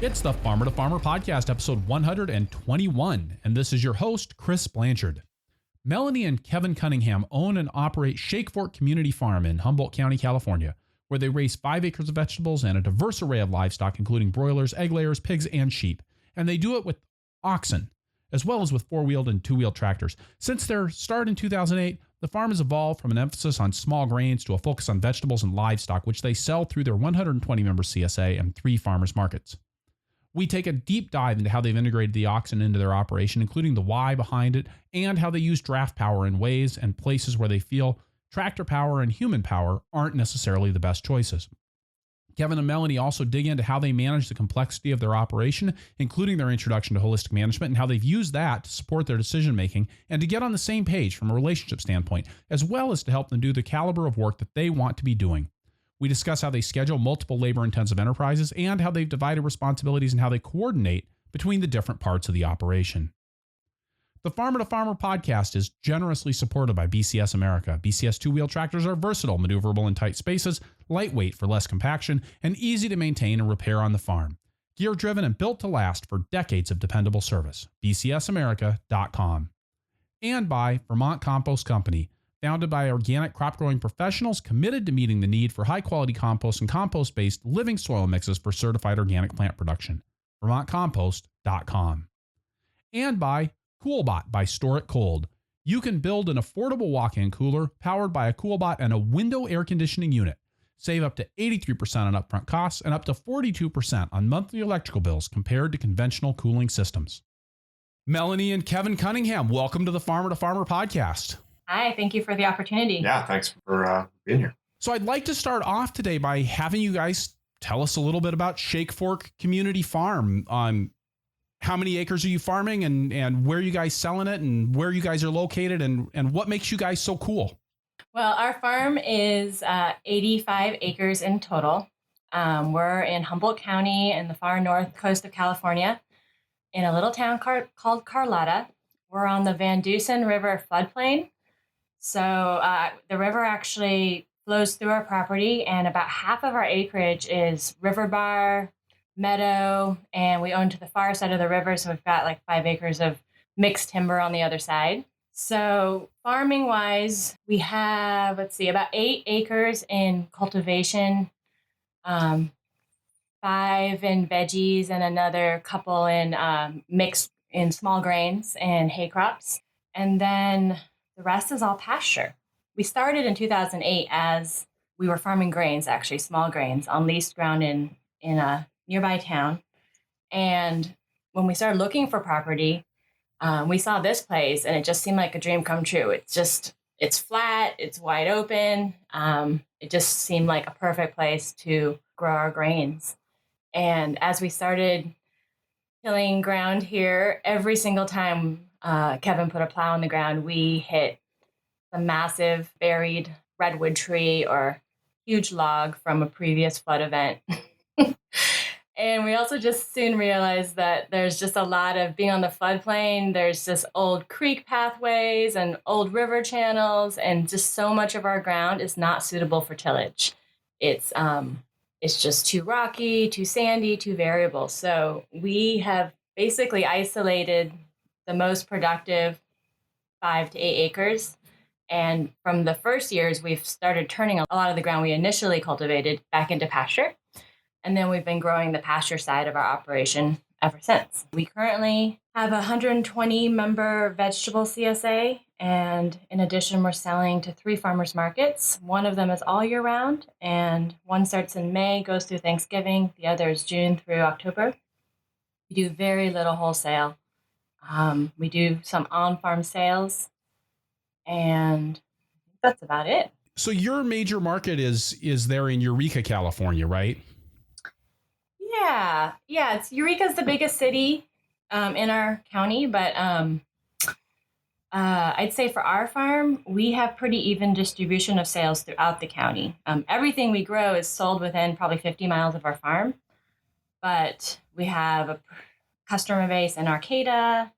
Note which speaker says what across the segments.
Speaker 1: It's the Farmer to Farmer podcast, episode 121, and this is your host, Chris Blanchard. Melanie and Kevin Cunningham own and operate Shakefork Community Farm in Humboldt County, California, where they raise 5 acres of vegetables and a diverse array of livestock, including broilers, egg layers, pigs, and sheep. And they do it with oxen, as well as with 4-wheeled and 2-wheeled tractors. Since their start in 2008, the farm has evolved from an emphasis on small grains to a focus on vegetables and livestock, which they sell through their 120-member CSA and 3 farmers markets. We take a deep dive into how they've integrated the oxen into their operation, including the why behind it, and how they use draft power in ways and places where they feel tractor power and human power aren't necessarily the best choices. Kevin and Melanie also dig into how they manage the complexity of their operation, including their introduction to holistic management, and how they've used that to support their decision-making and to get on the same page from a relationship standpoint, as well as to help them do the caliber of work that they want to be doing. We discuss how they schedule multiple labor-intensive enterprises and how they've divided responsibilities and how they coordinate between the different parts of the operation. The Farmer to Farmer podcast is generously supported by BCS America. BCS 2-wheel tractors are versatile, maneuverable in tight spaces, lightweight for less compaction, and easy to maintain and repair on the farm. Gear-driven and built to last for decades of dependable service. BCSAmerica.com. And by Vermont Compost Company, founded by organic crop-growing professionals committed to meeting the need for high-quality compost and compost-based living soil mixes for certified organic plant production. VermontCompost.com. And by CoolBot by Store It Cold. You can build an affordable walk-in cooler powered by a CoolBot and a window air conditioning unit. Save up to 83% on upfront costs and up to 42% on monthly electrical bills compared to conventional cooling systems. Melanie and Kevin Cunningham, welcome to the Farmer to Farmer podcast.
Speaker 2: Hi, thank you for the opportunity.
Speaker 3: Yeah, thanks for being here.
Speaker 1: So I'd like to start off today by having you guys tell us a little bit about Shakefork Community Farm. How many acres are you farming and where are you guys selling it and where you guys are located and what makes you guys so cool?
Speaker 2: Well, our farm is 85 acres in total. We're in Humboldt County in the far north coast of California in a little town called Carlotta. We're on the Van Dusen River floodplain. So the river actually flows through our property, and about half of our acreage is river bar, meadow, and we own to the far side of the river, so we've got like 5 acres of mixed timber on the other side. So farming-wise, we have, about 8 acres in cultivation, 5 in veggies, and another couple in mixed in small grains and hay crops. And then the rest is all pasture. We started in 2008 as we were farming grains, actually small grains, on leased ground in a nearby town. And when we started looking for property, we saw this place and it just seemed like a dream come true. It's flat, it's wide open. It just seemed like a perfect place to grow our grains. And as we started tilling ground here, every single time Kevin put a plow on the ground, we hit a massive buried redwood tree or huge log from a previous flood event. And we also just soon realized that there's just a lot of being on the floodplain. There's just old creek pathways and old river channels, and just so much of our ground is not suitable for tillage. It's just too rocky, too sandy, too variable. So we have basically isolated the most productive 5 to 8 acres. And from the first years, we've started turning a lot of the ground we initially cultivated back into pasture. And then we've been growing the pasture side of our operation ever since. We currently have a 120-member vegetable CSA. And in addition, we're selling to 3 farmers markets. One of them is all year round, and one starts in May, goes through Thanksgiving. The other is June through October. We do very little wholesale. We do some on-farm sales, and that's about it.
Speaker 1: So your major market is there in Eureka, California, right?
Speaker 2: Yeah. Eureka's the biggest city in our county, but I'd say for our farm, we have pretty even distribution of sales throughout the county. Everything we grow is sold within probably 50 miles of our farm, but we have a customer base in Arcata,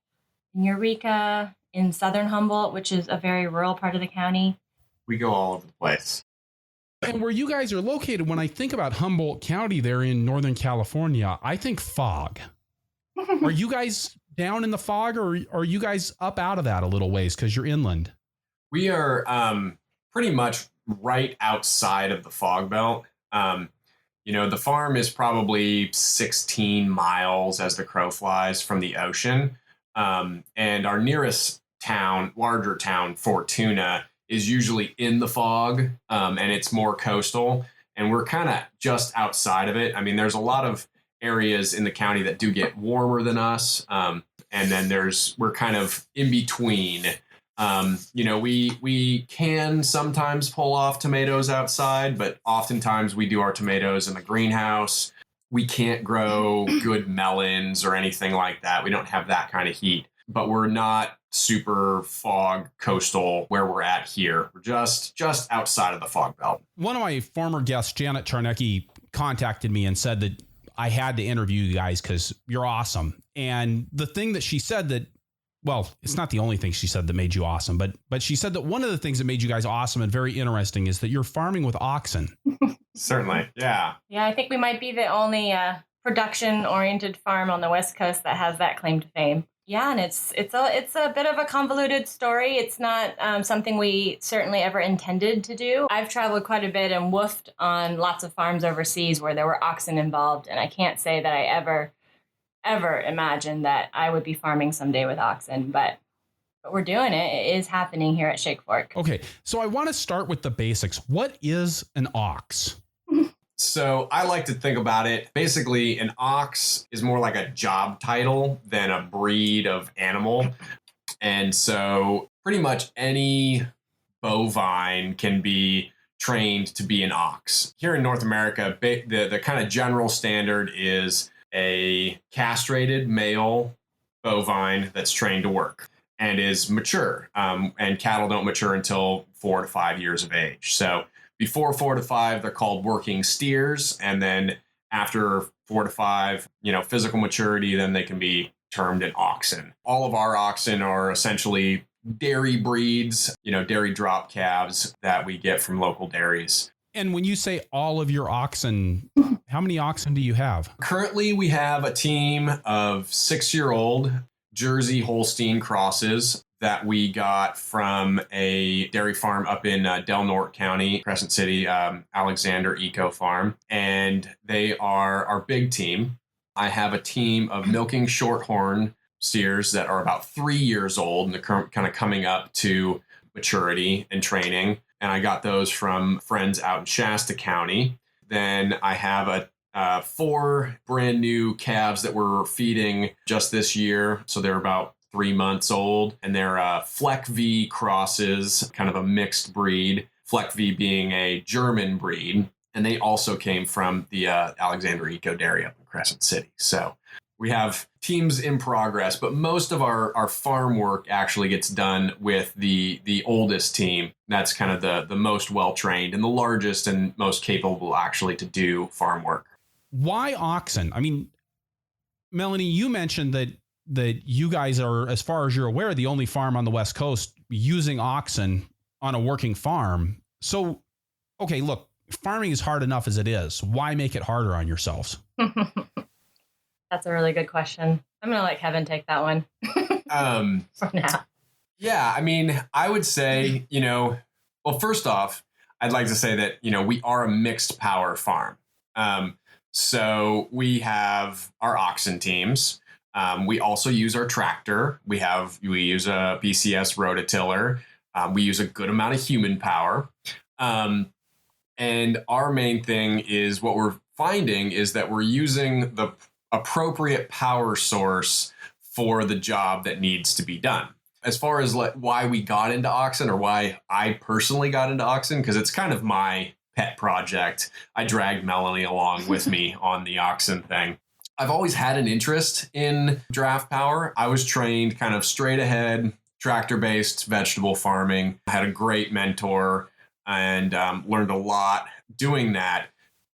Speaker 2: in Eureka, in southern Humboldt, which is a very rural part of the county.
Speaker 3: We go all over the place.
Speaker 1: And where you guys are located, when I think about Humboldt County there in Northern California, I think fog. Are you guys down in the fog, or are you guys up out of that a little ways because you're inland?
Speaker 4: We are pretty much right outside of the fog belt. The farm is probably 16 miles as the crow flies from the ocean. And our nearest town, larger town, Fortuna, is usually in the fog, and it's more coastal. And we're kind of just outside of it. I mean, there's a lot of areas in the county that do get warmer than us. And then we're kind of in between. We can sometimes pull off tomatoes outside, but oftentimes we do our tomatoes in the greenhouse. We can't grow good melons or anything like that. We don't have that kind of heat, but we're not super fog coastal where we're at here. We're just outside of the fog belt.
Speaker 1: One of my former guests, Janet Charnecki, contacted me and said that I had to interview you guys because you're awesome. And the thing that she said that, well, it's not the only thing she said that made you awesome, but she said that one of the things that made you guys awesome and very interesting is that you're farming with oxen.
Speaker 4: Certainly. Yeah.
Speaker 2: Yeah, I think we might be the only production-oriented farm on the West Coast that has that claim to fame. Yeah, and it's a bit of a convoluted story. It's not something we certainly ever intended to do. I've traveled quite a bit and woofed on lots of farms overseas where there were oxen involved, and I can't say that I ever imagined that I would be farming someday with oxen, but we're doing it. It is happening here at Shakefork.
Speaker 1: Okay, so I want to start with the basics. What is an ox?
Speaker 4: So I like to think about it. Basically, an ox is more like a job title than a breed of animal. And so pretty much any bovine can be trained to be an ox. Here in North America, the kind of general standard is a castrated male bovine that's trained to work and is mature. And cattle don't mature until 4 to 5 years of age. So before 4 to 5, they're called working steers. And then after 4 to 5, physical maturity, then they can be termed an oxen. All of our oxen are essentially dairy breeds, dairy drop calves that we get from local dairies.
Speaker 1: And when you say all of your oxen, how many oxen do you have?
Speaker 4: Currently, we have a team of 6-year-old Jersey Holstein crosses that we got from a dairy farm up in Del Norte County, Crescent City, Alexander Eco Farm. And they are our big team. I have a team of milking shorthorn steers that are about 3 years old and they're kind of coming up to maturity and training. And I got those from friends out in Shasta County. Then I have 4 brand new calves that we're feeding just this year. So they're about 3 months old, and they're Fleck V crosses, kind of a mixed breed. Fleck V being a German breed, and they also came from the Alexander Eco Dairy up in Crescent City. So we have teams in progress, but most of our farm work actually gets done with the oldest team. That's kind of the most well-trained and the largest and most capable actually to do farm work.
Speaker 1: Why oxen? I mean, Melanie, you mentioned that you guys are, as far as you're aware, the only farm on the West Coast using oxen on a working farm. So, okay, look, farming is hard enough as it is. Why make it harder on yourselves?
Speaker 2: That's a really good question. I'm going to let Kevin take that one for now.
Speaker 4: Yeah, I mean, I would say, well, first off, I'd like to say that, we are a mixed power farm. So we have our oxen teams. We also use our tractor. We use a BCS rototiller. We use a good amount of human power. And our main thing is what we're finding is that we're using the appropriate power source for the job that needs to be done. As far as why we got into oxen, or why I personally got into oxen, because it's kind of my pet project. I dragged Melanie along with me on the oxen thing. I've always had an interest in draft power. I was trained kind of straight ahead, tractor-based vegetable farming. I had a great mentor and learned a lot doing that,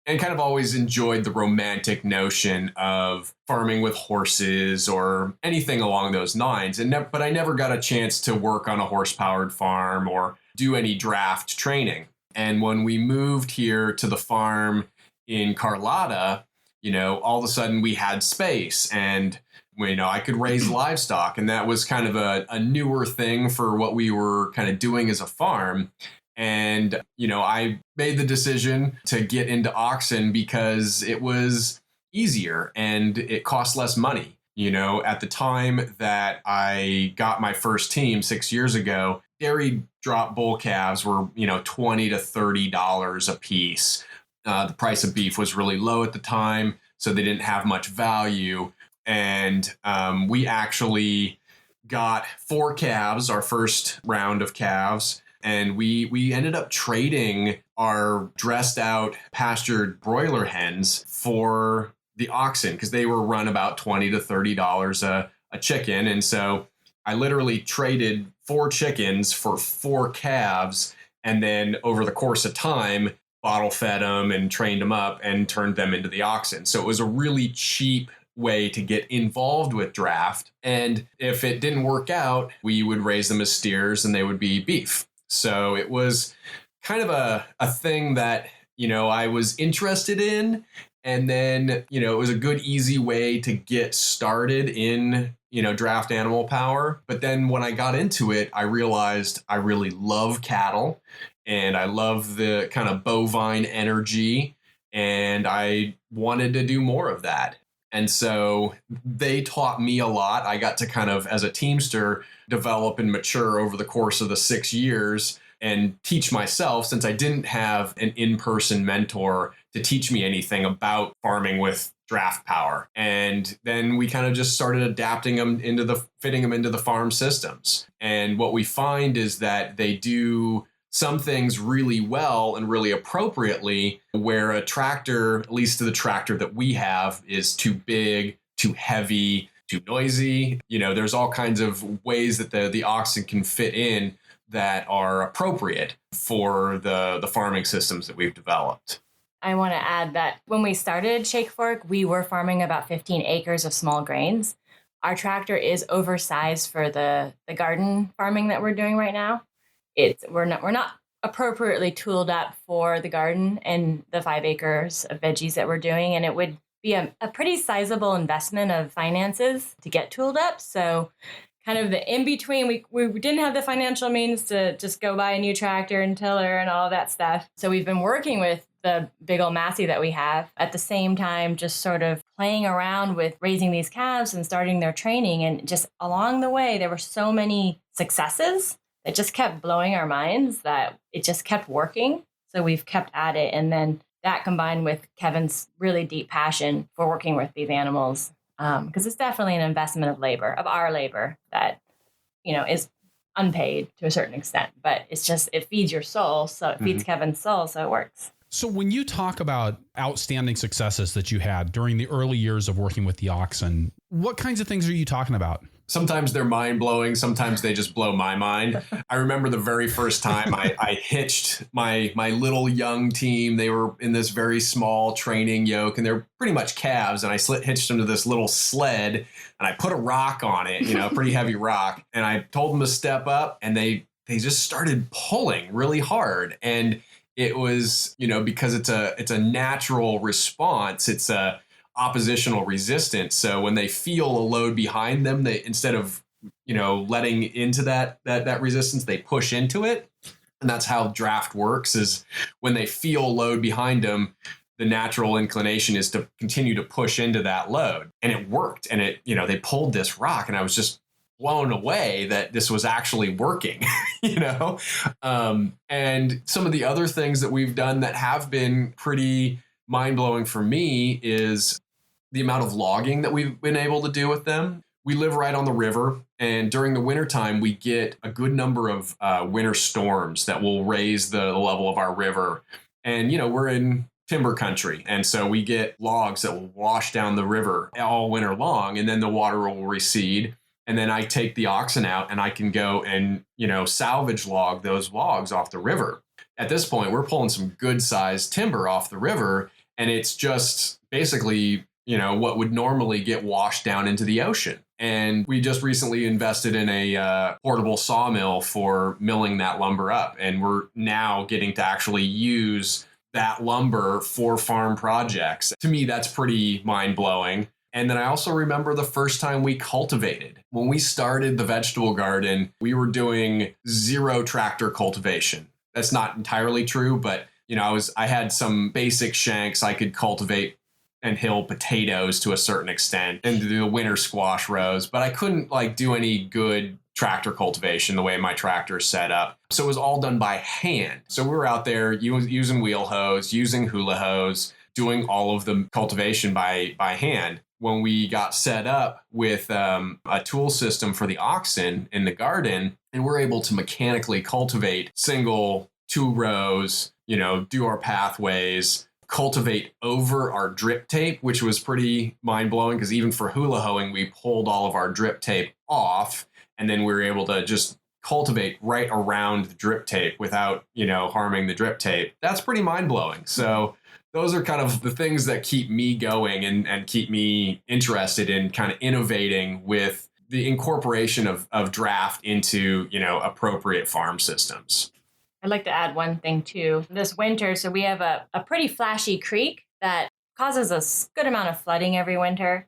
Speaker 4: and kind of always enjoyed the romantic notion of farming with horses or anything along those lines. But I never got a chance to work on a horse-powered farm or do any draft training. And when we moved here to the farm in Carlotta, all of a sudden we had space and I could raise livestock, and that was kind of a newer thing for what we were kind of doing as a farm. And, I made the decision to get into oxen because it was easier and it cost less money. At the time that I got my first team 6 years ago, dairy drop bull calves were, $20 to $30 a piece. The price of beef was really low at the time, so they didn't have much value. And we actually got 4 calves, our first round of calves. And we ended up trading our dressed out pastured broiler hens for the oxen because they were run about $20 to $30 a chicken. And so I literally traded 4 chickens for 4 calves. And then over the course of time, bottle fed them and trained them up and turned them into the oxen. So it was a really cheap way to get involved with draft. And if it didn't work out, we would raise them as steers and they would be beef. So it was kind of a thing that, I was interested in. And then, it was a good, easy way to get started in, draft animal power. But then when I got into it, I realized I really love cattle and I love the kind of bovine energy. And I wanted to do more of that. And so they taught me a lot. I got to kind of, as a teamster, develop and mature over the course of the 6 years and teach myself, since I didn't have an in-person mentor to teach me anything about farming with draft power. And then we kind of just started adapting them fitting them into the farm systems. And what we find is that they do some things really well and really appropriately, where a tractor, at least to the tractor that we have, is too big, too heavy, too noisy. There's all kinds of ways that the oxen can fit in that are appropriate for the farming systems that we've developed.
Speaker 2: I want to add that when we started Shakefork, we were farming about 15 acres of small grains. Our tractor is oversized for the garden farming that we're doing right now. We're not appropriately tooled up for the garden and the 5 acres of veggies that we're doing. And it would be a pretty sizable investment of finances to get tooled up. So kind of the in-between, we didn't have the financial means to just go buy a new tractor and tiller and all of that stuff. So we've been working with the big old Massey that we have at the same time, just sort of playing around with raising these calves and starting their training. And just along the way, there were so many successes. It just kept blowing our minds that it just kept working. So we've kept at it. And then that combined with Kevin's really deep passion for working with these animals, because it's definitely an investment of our labor that, is unpaid to a certain extent. But it feeds your soul. So it feeds Kevin's soul. So it works.
Speaker 1: So when you talk about outstanding successes that you had during the early years of working with the oxen, what kinds of things are you talking about?
Speaker 4: Sometimes they're mind-blowing. Sometimes they just blow my mind. I remember the very first time I hitched my little young team. They were in this very small training yoke, and they're pretty much calves. And I hitched them to this little sled, and I put a rock on it, a pretty heavy rock. And I told them to step up, and they just started pulling really hard. And it was, because it's a natural response. It's a oppositional resistance. So when they feel a load behind them, they, instead of, letting into that resistance, they push into it. And that's how draft works, is when they feel a load behind them, the natural inclination is to continue to push into that load. And it worked. And they pulled this rock, and I was just blown away that this was actually working, and some of the other things that we've done that have been pretty mind-blowing for me is the amount of logging that we've been able to do with them. We live right on the river, and during the wintertime, we get a good number of winter storms that will raise the level of our river. And, we're in timber country, and so we get logs that will wash down the river all winter long, and then the water will recede. And then I take the oxen out, and I can go and, salvage log those logs off the river. At this point, we're pulling some good sized timber off the river, and it's just basically, what would normally get washed down into the ocean. And we just recently invested in a portable sawmill for milling that lumber up. And we're now getting to actually use that lumber for farm projects. To me, that's pretty mind blowing. And then I also remember the first time we cultivated. When we started the vegetable garden, we were doing 0 tractor cultivation. That's not entirely true, but I had some basic shanks. I could cultivate and hill potatoes to a certain extent and do the winter squash rows, but I couldn't do any good tractor cultivation the way my tractor is set up. So it was all done by hand. So we were out there using wheel hose, using hula hose, doing all of the cultivation by hand. When we got set up with a tool system for the oxen in the garden, and we're able to mechanically cultivate single 2 rows, do our pathways, cultivate over our drip tape, which was pretty mind blowing because even for hula hoeing, we pulled all of our drip tape off, and then we were able to just cultivate right around the drip tape without, harming the drip tape. That's pretty mind blowing. So those are kind of the things that keep me going and keep me interested in kind of innovating with the incorporation of draft into, appropriate farm systems.
Speaker 2: I'd like to add one thing too. This winter, so we have a pretty flashy creek that causes a good amount of flooding every winter.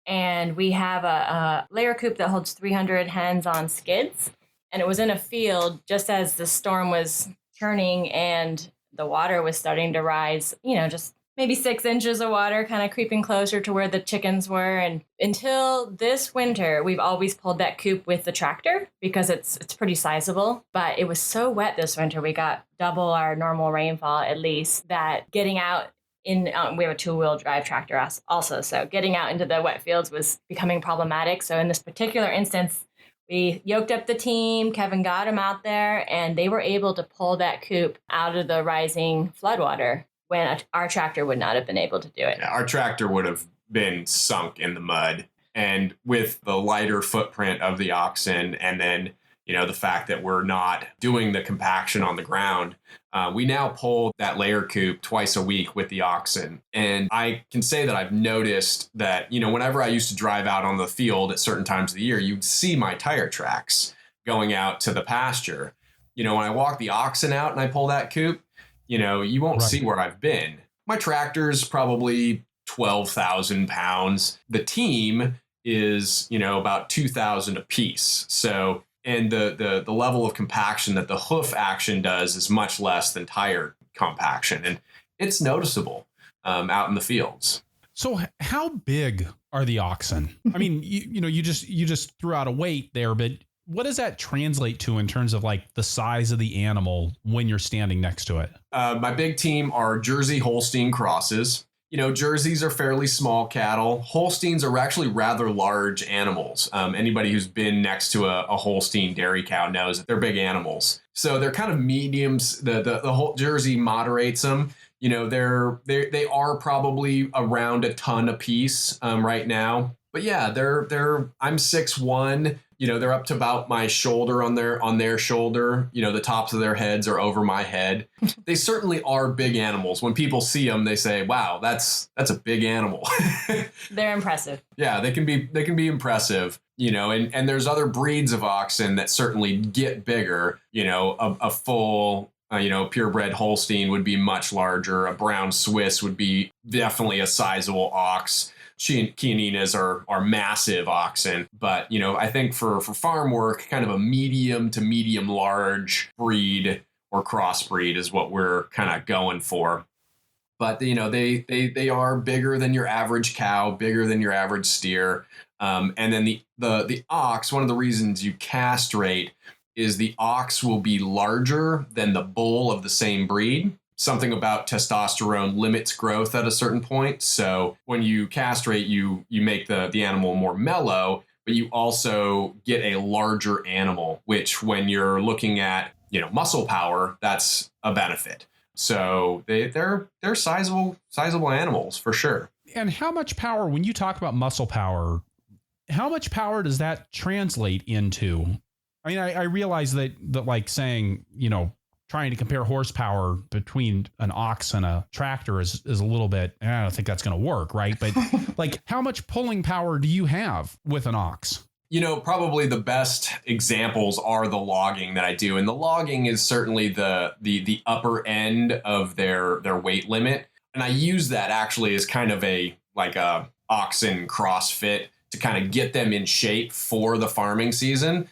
Speaker 2: And we have a layer coop that holds 300 hens on skids. And it was in a field just as the storm was turning and the water was starting to rise, just maybe 6 inches of water kind of creeping closer to where the chickens were. And until this winter, we've always pulled that coop with the tractor because it's pretty sizable. But it was so wet this winter, we got double our normal rainfall at least, that getting out we have a 2-wheel drive tractor also. So getting out into the wet fields was becoming problematic. So in this particular instance, we yoked up the team, Kevin got them out there, and they were able to pull that coop out of the rising floodwater when our tractor would not have been able to do it.
Speaker 4: Yeah, our tractor would have been sunk in the mud. And with the lighter footprint of the oxen, and then, the fact that we're not doing the compaction on the ground, we now pull that layer coop twice a week with the oxen. And I can say that I've noticed that, whenever I used to drive out on the field at certain times of the year, you'd see my tire tracks going out to the pasture. When I walk the oxen out and I pull that coop, you won't see where I've been. My tractor's probably 12,000 pounds. The team is, about 2,000 a piece. So, and the level of compaction that the hoof action does is much less than tire compaction. And it's noticeable out in the fields.
Speaker 1: So how big are the oxen? I mean, you just threw out a weight there, but what does that translate to in terms of the size of the animal when you're standing next to it?
Speaker 4: My big team are Jersey Holstein crosses. Jerseys are fairly small cattle. Holsteins are actually rather large animals. Anybody who's been next to a Holstein dairy cow knows that they're big animals. So they're kind of mediums. The whole Jersey moderates them. They are probably around a ton a piece right now. But yeah, I'm 6'1". They're up to about my shoulder on their shoulder. The tops of their heads are over my head. They certainly are big animals. When people see them, they say, "Wow, that's a big animal."
Speaker 2: They're impressive.
Speaker 4: Yeah, they can be impressive. And there's other breeds of oxen that certainly get bigger. A full purebred Holstein would be much larger. A brown Swiss would be definitely a sizable ox. Chianinas are massive oxen, but I think for farm work, kind of a medium to medium large breed or crossbreed is what we're kind of going for. But they are bigger than your average cow, bigger than your average steer, and then the ox. One of the reasons you castrate is the ox will be larger than the bull of the same breed. Something about testosterone limits growth at a certain point. So when you castrate, you make the animal more mellow, but you also get a larger animal, which when you're looking at, muscle power, that's a benefit. So they're sizable animals for sure.
Speaker 1: And how much power, when you talk about muscle power, how much power does that translate into? I mean, I realize that saying, trying to compare horsepower between an ox and a tractor is a little bit, I don't think that's going to work, right? But like, how much pulling power do you have with an ox?
Speaker 4: Probably the best examples are the logging that I do. And the logging is certainly the upper end of their weight limit. And I use that actually as kind of a Oxen CrossFit to kind of get them in shape for the farming season.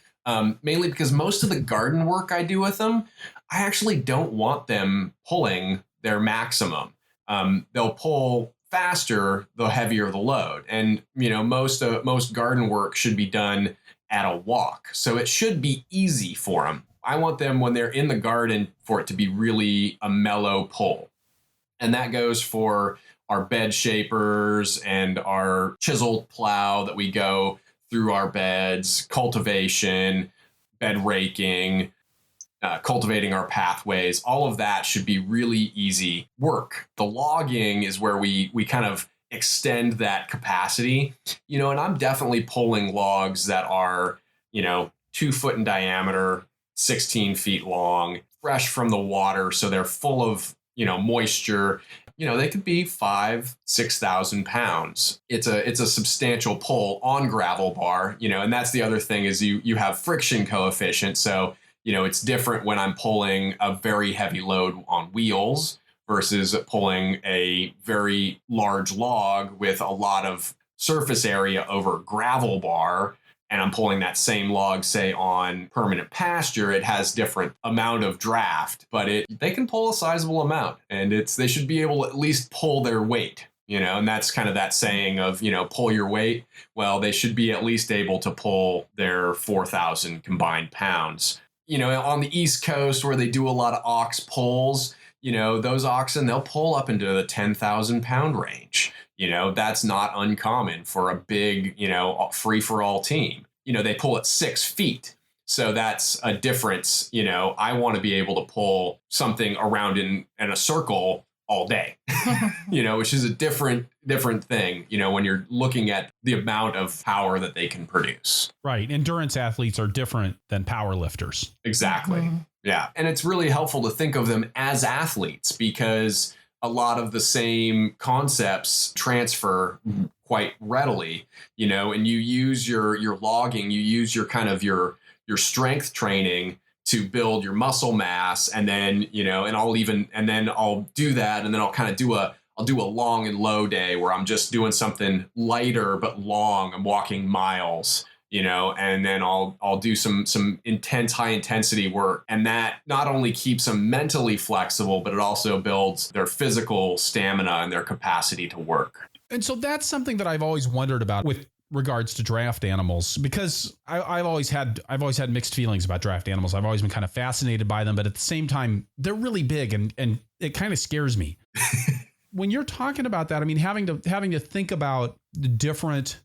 Speaker 4: Mainly because most of the garden work I do with them, I actually don't want them pulling their maximum. They'll pull faster the heavier the load, and most garden work should be done at a walk, so it should be easy for them. I want them, when they're in the garden, for it to be really a mellow pull, and that goes for our bed shapers and our chiseled plow that we go through our beds, cultivation, bed raking, cultivating our pathways. All of that should be really easy work. The logging is where we kind of extend that capacity, and I'm definitely pulling logs that are, 2 foot in diameter, 16 feet long, fresh from the water. So they're full of, moisture. They could be 5,000-6,000 pounds. It's a substantial pull on gravel bar, and that's the other thing is you have friction coefficient. So, it's different when I'm pulling a very heavy load on wheels versus pulling a very large log with a lot of surface area over gravel bar. And I'm pulling that same log, say, on permanent pasture. It has different amount of draft, but they can pull a sizable amount, and they should be able to at least pull their weight, and that's kind of that saying of, pull your weight. Well, they should be at least able to pull their 4,000 combined pounds. On the East Coast where they do a lot of ox pulls, those oxen, they'll pull up into the 10,000 pound range. That's not uncommon for a big, free for all team. They pull at 6 feet. So that's a difference. I want to be able to pull something around in a circle all day, which is a different thing, when you're looking at the amount of power that they can produce.
Speaker 1: Right. Endurance athletes are different than power lifters.
Speaker 4: Exactly. Mm-hmm. Yeah. And it's really helpful to think of them as athletes because a lot of the same concepts transfer quite readily, and you use your logging, you use your kind of your strength training to build your muscle mass. And then, and then I'll do that. And then I'll kind of I'll do a long and low day where I'm just doing something lighter, but long. I'm walking miles, and then I'll do some intense, high intensity work. And that not only keeps them mentally flexible, but it also builds their physical stamina and their capacity to work.
Speaker 1: And so that's something that I've always wondered about with regards to draft animals, because I've always had mixed feelings about draft animals. I've always been kind of fascinated by them, but at the same time, they're really big and it kind of scares me. When you're talking about that, I mean, having to think about the different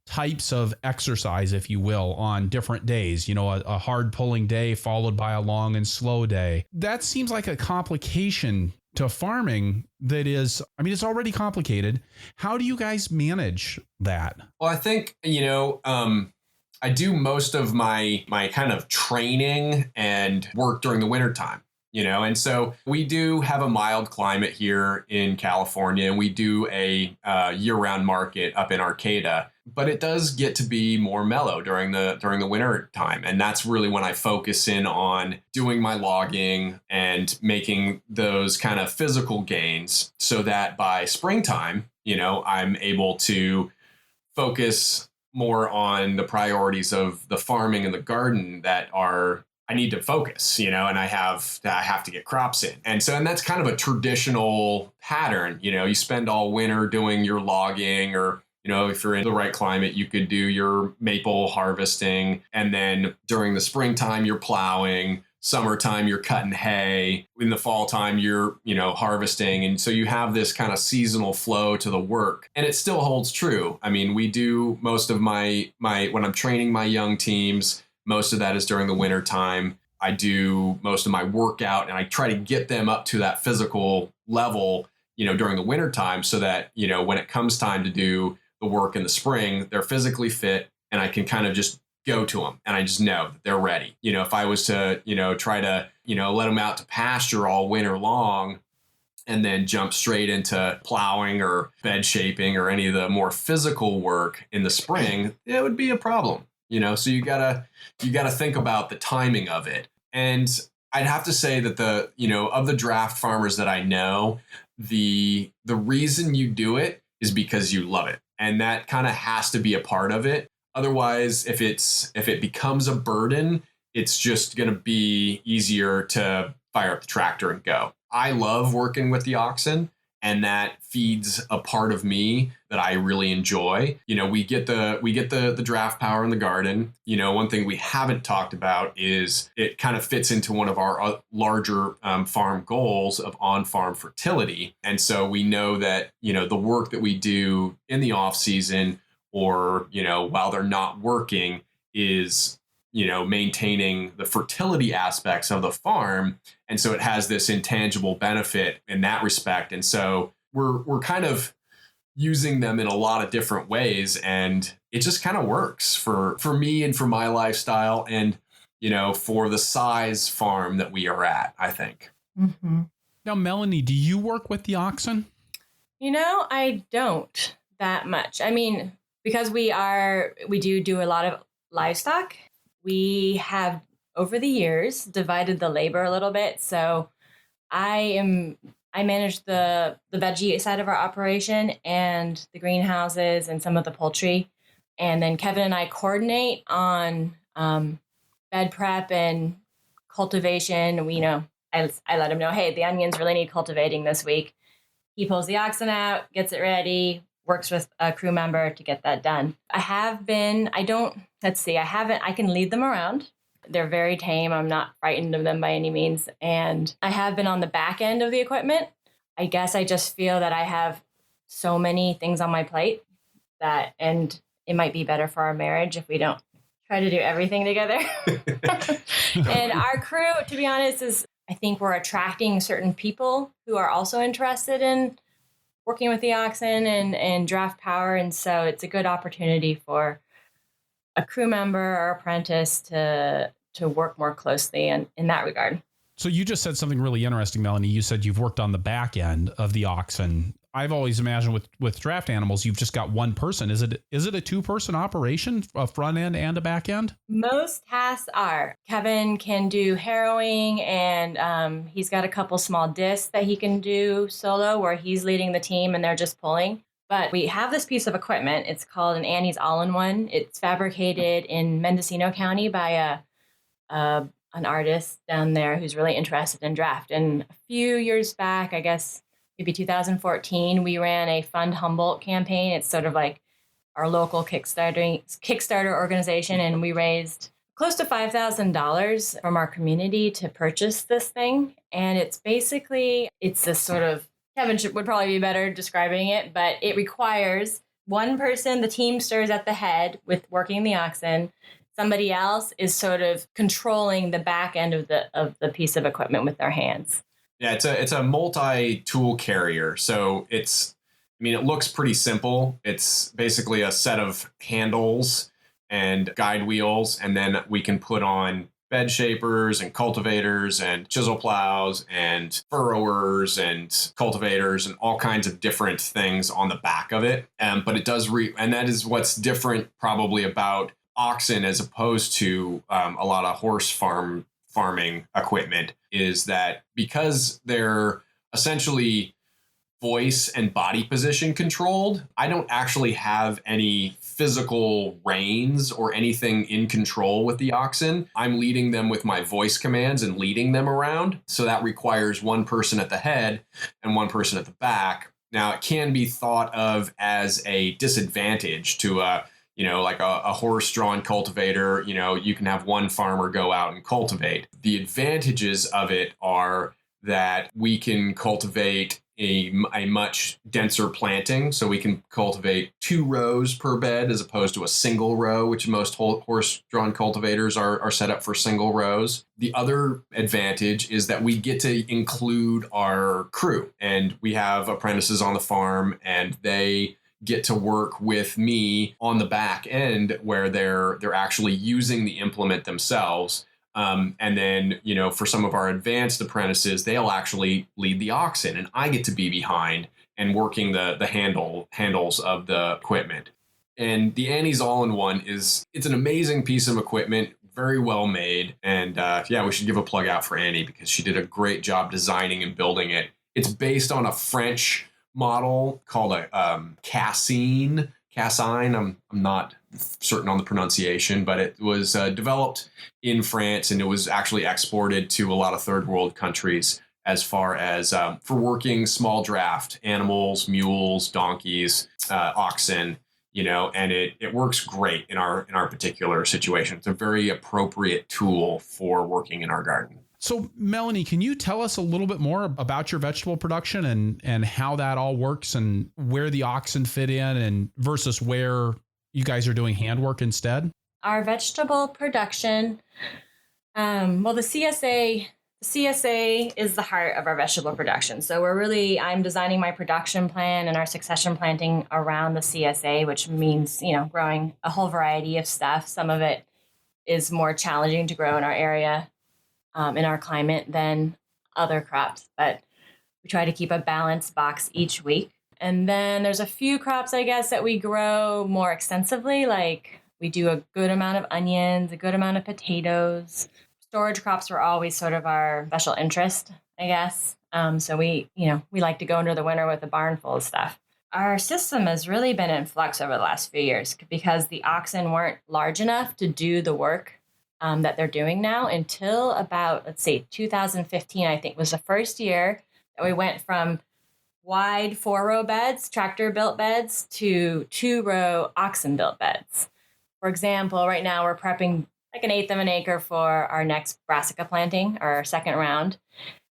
Speaker 1: types of exercise, if you will, on different days, a hard pulling day followed by a long and slow day. That seems like a complication to farming that is, it's already complicated. How do you guys manage that?
Speaker 4: Well, I think, I do most of my kind of training and work during the wintertime, and so we do have a mild climate here in California, and we do a year-round market up in Arcata, but it does get to be more mellow during the winter time. And that's really when I focus in on doing my logging and making those kind of physical gains so that by springtime, I'm able to focus more on the priorities of the farming and the garden that I need to focus, and I have to get crops in. And that's kind of a traditional pattern. You spend all winter doing your logging, or, if you're in the right climate, you could do your maple harvesting. And then during the springtime, you're plowing. Summertime, you're cutting hay. In the fall time, you're, harvesting. And so you have this kind of seasonal flow to the work. And it still holds true. We do most of my when I'm training my young teams, most of that is during the winter time. I do most of my workout and I try to get them up to that physical level, during the winter time so that, when it comes time to do the work in the spring, they're physically fit and I can kind of just go to them and I just know that they're ready. If I was to, try to, let them out to pasture all winter long and then jump straight into plowing or bed shaping or any of the more physical work in the spring, it would be a problem. So you gotta think about the timing of it. And I'd have to say that of the draft farmers that I know, the reason you do it is because you love it. And that kind of has to be a part of it. Otherwise, if it becomes a burden, it's just going to be easier to fire up the tractor and go. I love working with the oxen, and that feeds a part of me that I really enjoy. We get the draft power in the garden. One thing we haven't talked about is it kind of fits into one of our larger farm goals of on-farm fertility. And so we know that, the work that we do in the off season or, while they're not working is, maintaining the fertility aspects of the farm. And so it has this intangible benefit in that respect. And so we're kind of using them in a lot of different ways. And it just kind of works for me and for my lifestyle and, for the size farm that we are at, I think.
Speaker 2: Mm-hmm.
Speaker 1: Now, Melanie, do you work with the oxen?
Speaker 2: I don't that much. I mean, because we do a lot of livestock. We have over the years divided the labor a little bit. So I manage the veggie side of our operation and the greenhouses and some of the poultry. And then Kevin and I coordinate on bed prep and cultivation. I let him know, hey, the onions really need cultivating this week. He pulls the oxen out, gets it ready, works with a crew member to get that done. I can lead them around. They're very tame. I'm not frightened of them by any means. And I have been on the back end of the equipment. I guess I just feel that I have so many things on my plate and it might be better for our marriage if we don't try to do everything together. And our crew, to be honest, I think we're attracting certain people who are also interested in working with the oxen and draft power. And so it's a good opportunity for a crew member or apprentice to work more closely in that regard.
Speaker 1: So you just said something really interesting, Melanie. You said you've worked on the back end of the oxen. I've always imagined with draft animals, you've just got one person. Is it a two-person operation, a front end and a back end?
Speaker 2: Most tasks are. Kevin can do harrowing, and he's got a couple small discs that he can do solo where he's leading the team and they're just pulling. But we have this piece of equipment. It's called an Annie's All-in-One. It's fabricated in Mendocino County by an artist down there who's really interested in draft. And a few years back, I guess maybe 2014, we ran a Fund Humboldt campaign. It's sort of like our local Kickstarter organization, and we raised close to $5,000 from our community to purchase this thing. And it's this sort of, Kevin would probably be better describing it, but it requires one person, the teamsters at the head with working the oxen. Somebody else is sort of controlling the back end of the piece of equipment with their hands.
Speaker 4: Yeah, it's a multi-tool carrier. So it looks pretty simple. It's basically a set of handles and guide wheels, and then we can put on bed shapers and cultivators and chisel plows and furrowers and cultivators and all kinds of different things on the back of it. But it does and that is what's different probably about oxen as opposed to a lot of horse farming equipment, is that because they're essentially voice and body position controlled, I don't actually have any physical reins or anything in control with the oxen. I'm leading them with my voice commands and leading them around. So that requires one person at the head and one person at the back. Now, it can be thought of as a disadvantage to like a horse-drawn cultivator. You can have one farmer go out and cultivate. The advantages of it are that we can cultivate a much denser planting. So we can cultivate 2 rows per bed as opposed to a single row, which most horse-drawn cultivators are set up for single rows. The other advantage is that we get to include our crew, and we have apprentices on the farm, and they get to work with me on the back end where they're actually using the implement themselves. And then, for some of our advanced apprentices, they'll actually lead the oxen, and I get to be behind and working the handles of the equipment. And the Annie's All-in-One it's an amazing piece of equipment, very well made. And we should give a plug out for Annie because she did a great job designing and building it. It's based on a French model called a Cassine. I'm not certain on the pronunciation, but it was developed in France, and it was actually exported to a lot of third world countries as far as for working small draft animals, mules, donkeys, oxen, and it works great in our particular situation. It's a very appropriate tool for working in our garden.
Speaker 1: So, Melanie, can you tell us a little bit more about your vegetable production and how that all works and where the oxen fit in and versus where you guys are doing handwork instead?
Speaker 2: Our vegetable production, the CSA is the heart of our vegetable production. So I'm designing my production plan and our succession planting around the CSA, which means, growing a whole variety of stuff. Some of it is more challenging to grow in our area, in our climate than other crops, but we try to keep a balanced box each week. And then there's a few crops, I guess, that we grow more extensively. Like we do a good amount of onions, a good amount of potatoes. Storage crops were always sort of our special interest, I guess. So we like to go into the winter with a barn full of stuff. Our system has really been in flux over the last few years because the oxen weren't large enough to do the work that they're doing now until about, 2015, I think was the first year that we went from wide 4-row beds, tractor-built beds, to 2-row oxen-built beds. For example, right now we're prepping like 1/8 of an acre for our next brassica planting, our second round.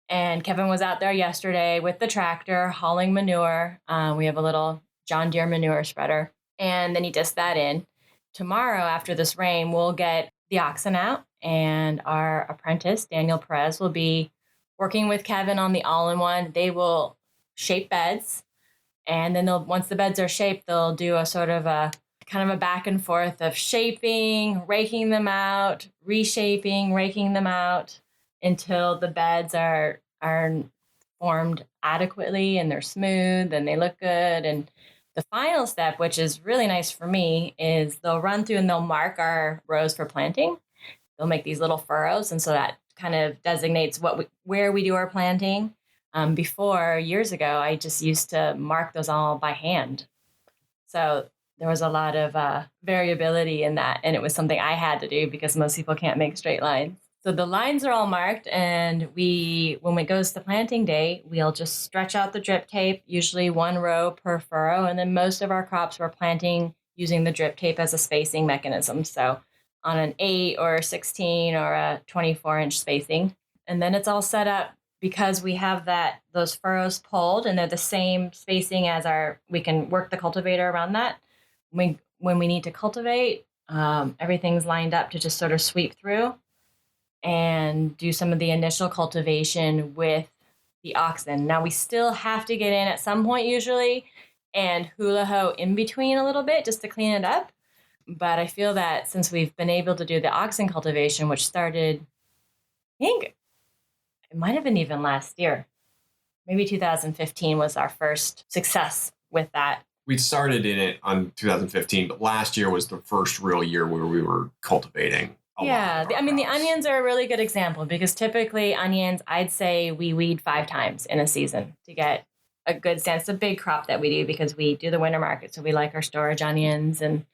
Speaker 2: And Kevin was out there yesterday with the tractor hauling manure. We have a little John Deere manure spreader, and then he disced that in. Tomorrow, after this rain, we'll get the oxen out, and our apprentice, Daniel Perez, will be working with Kevin on the all-in-one. They will shape beds, and then once the beds are shaped, they'll do a sort of a kind of a back and forth of shaping, raking them out, reshaping, raking them out until the beds are formed adequately and they're smooth and they look good. And the final step, which is really nice for me, is they'll run through and they'll mark our rows for planting. They'll make these little furrows, and so that kind of designates where we do our planting. Before, years ago, I just used to mark those all by hand. So there was a lot of variability in that, and it was something I had to do because most people can't make straight lines. So the lines are all marked, and when it goes to planting day, we'll just stretch out the drip tape, usually 1 row per furrow, and then most of our crops we're planting using the drip tape as a spacing mechanism. So on an 8 or 16 or a 24-inch spacing. And then it's all set up because we have those furrows pulled, and they're the same spacing as we can work the cultivator around that. When we need to cultivate, everything's lined up to just sort of sweep through and do some of the initial cultivation with the oxen. Now we still have to get in at some point usually and hula hoe in between a little bit just to clean it up. But I feel that since we've been able to do the oxen cultivation, which started, I think it might have been even last year, maybe 2015 was our first success with that.
Speaker 4: We started in it on 2015, but last year was the first real year where we were cultivating.
Speaker 2: Yeah, I mean, the onions are a really good example because typically onions, I'd say we weed 5 times in a season to get a good sense. It's a big crop that we do because we do the winter market, so we like our storage onions. And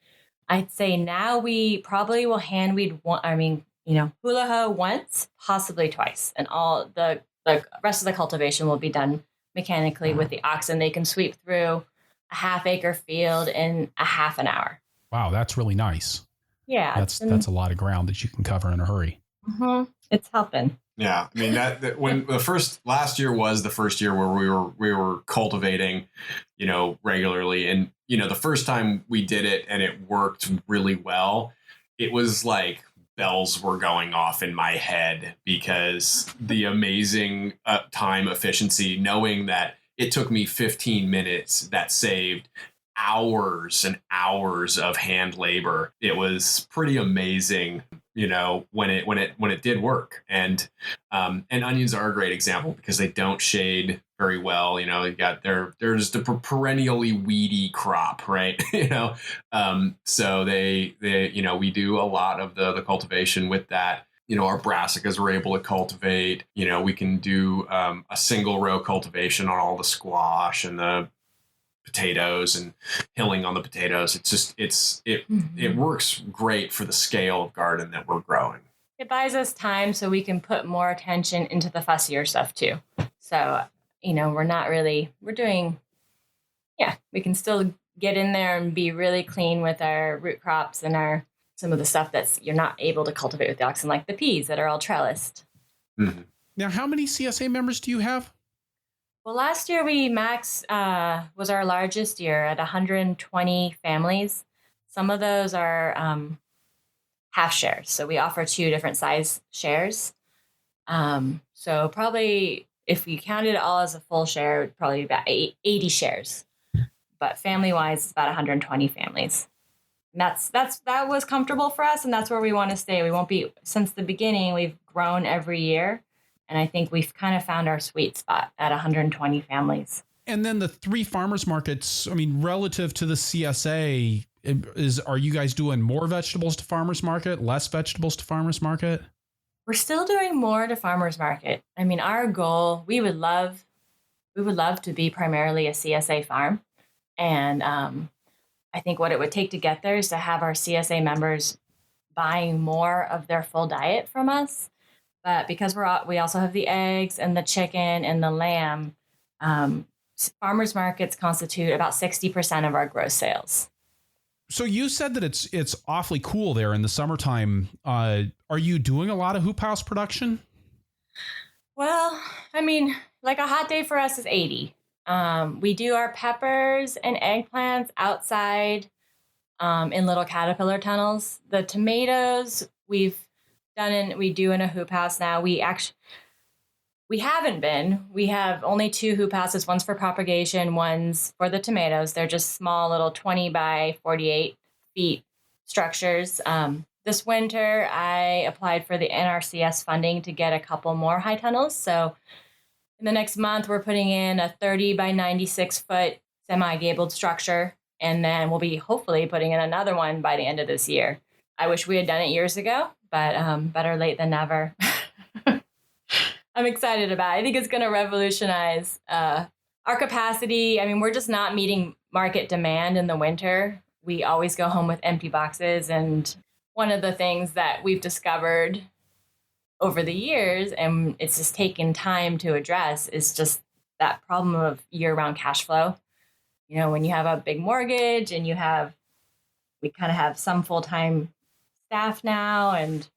Speaker 2: I'd say now we probably will hand weed hula hoe once, possibly twice, and all the rest of the cultivation will be done mechanically with the oxen. They can sweep through a half-acre field in a half an hour.
Speaker 1: Wow, that's really nice.
Speaker 2: Yeah,
Speaker 1: that's a lot of ground that you can cover in a hurry.
Speaker 2: Mm-hmm. It's helping.
Speaker 4: Yeah, I mean that when last year was the first year where we were cultivating, regularly, and the first time we did it and it worked really well, it was like bells were going off in my head because the amazing time efficiency, knowing that it took me 15 minutes that saved hours and hours of hand labor. It was pretty amazing, when it did work. And onions are a great example because they don't shade very well. You got they're just a perennially weedy crop, right? So they we do a lot of the cultivation with that. Our brassicas we're able to cultivate. We can do a single row cultivation on all the squash and the potatoes and hilling on the potatoes. It works great for the scale of garden that we're growing.
Speaker 2: It buys us time so we can put more attention into the fussier stuff too. So, we can still get in there and be really clean with our root crops and some of the stuff that's you're not able to cultivate with the oxen, like the peas that are all trellised.
Speaker 1: Mm-hmm. Now, how many CSA members do you have?
Speaker 2: Well, last year was our largest year at 120 families. Some of those are half shares. So we offer 2 different size shares. So probably if we counted it all as a full share, it would probably be about 80 shares. But family-wise, it's about 120 families. And that was comfortable for us, and that's where we want to stay. We won't be, since the beginning, we've grown every year. And I think we've kind of found our sweet spot at 120 families.
Speaker 1: And then the 3 farmers markets, relative to the CSA, are you guys doing more vegetables to farmers market, less vegetables to farmers market?
Speaker 2: We're still doing more to farmers market. Our goal, we would love to be primarily a CSA farm. And I think what it would take to get there is to have our CSA members buying more of their full diet from us. But because we also have the eggs and the chicken and the lamb, farmers markets constitute about 60% of our gross sales.
Speaker 1: So you said that it's awfully cool there in the summertime. Are you doing a lot of hoop house production?
Speaker 2: Well, like a hot day for us is 80. We do our peppers and eggplants outside in little caterpillar tunnels. The tomatoes we do in a hoop house now. We have only 2 hoop houses. One's for propagation, one's for the tomatoes. They're just small little 20 by 48 feet structures. This winter, I applied for the NRCS funding to get a couple more high tunnels. So in the next month, we're putting in a 30 by 96 foot semi-gabled structure. And then we'll be hopefully putting in another one by the end of this year. I wish we had done it years ago, but better late than never. I'm excited about it. I think it's going to revolutionize our capacity. We're just not meeting market demand in the winter. We always go home with empty boxes. And one of the things that we've discovered over the years, and it's just taken time to address, is just that problem of year-round cash flow. When you have a big mortgage and we kind of have some full-time staff now, and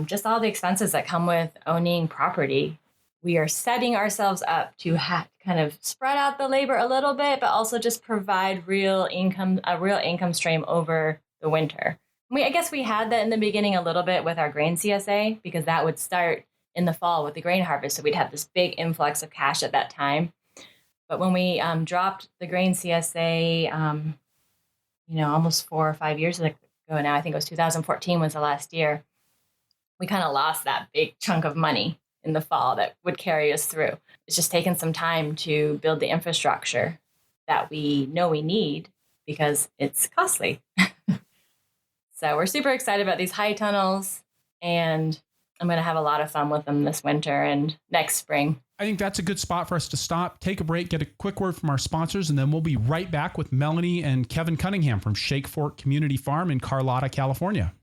Speaker 2: just all the expenses that come with owning property, we are setting ourselves up to kind of spread out the labor a little bit, but also just provide a real income stream over the winter. I guess we had that in the beginning a little bit with our grain CSA, because that would start in the fall with the grain harvest. So we'd have this big influx of cash at that time. But when we dropped the grain CSA, almost 4 or 5 years ago now, I think it was 2014 was the last year, we kind of lost that big chunk of money in the fall that would carry us through. It's just taken some time to build the infrastructure that we know we need because it's costly. So we're super excited about these high tunnels, and I'm going to have a lot of fun with them this winter and next spring.
Speaker 1: I think that's a good spot for us to stop, take a break, get a quick word from our sponsors, and then we'll be right back with Melanie and Kevin Cunningham from Shakefork Community Farm in Carlotta, California.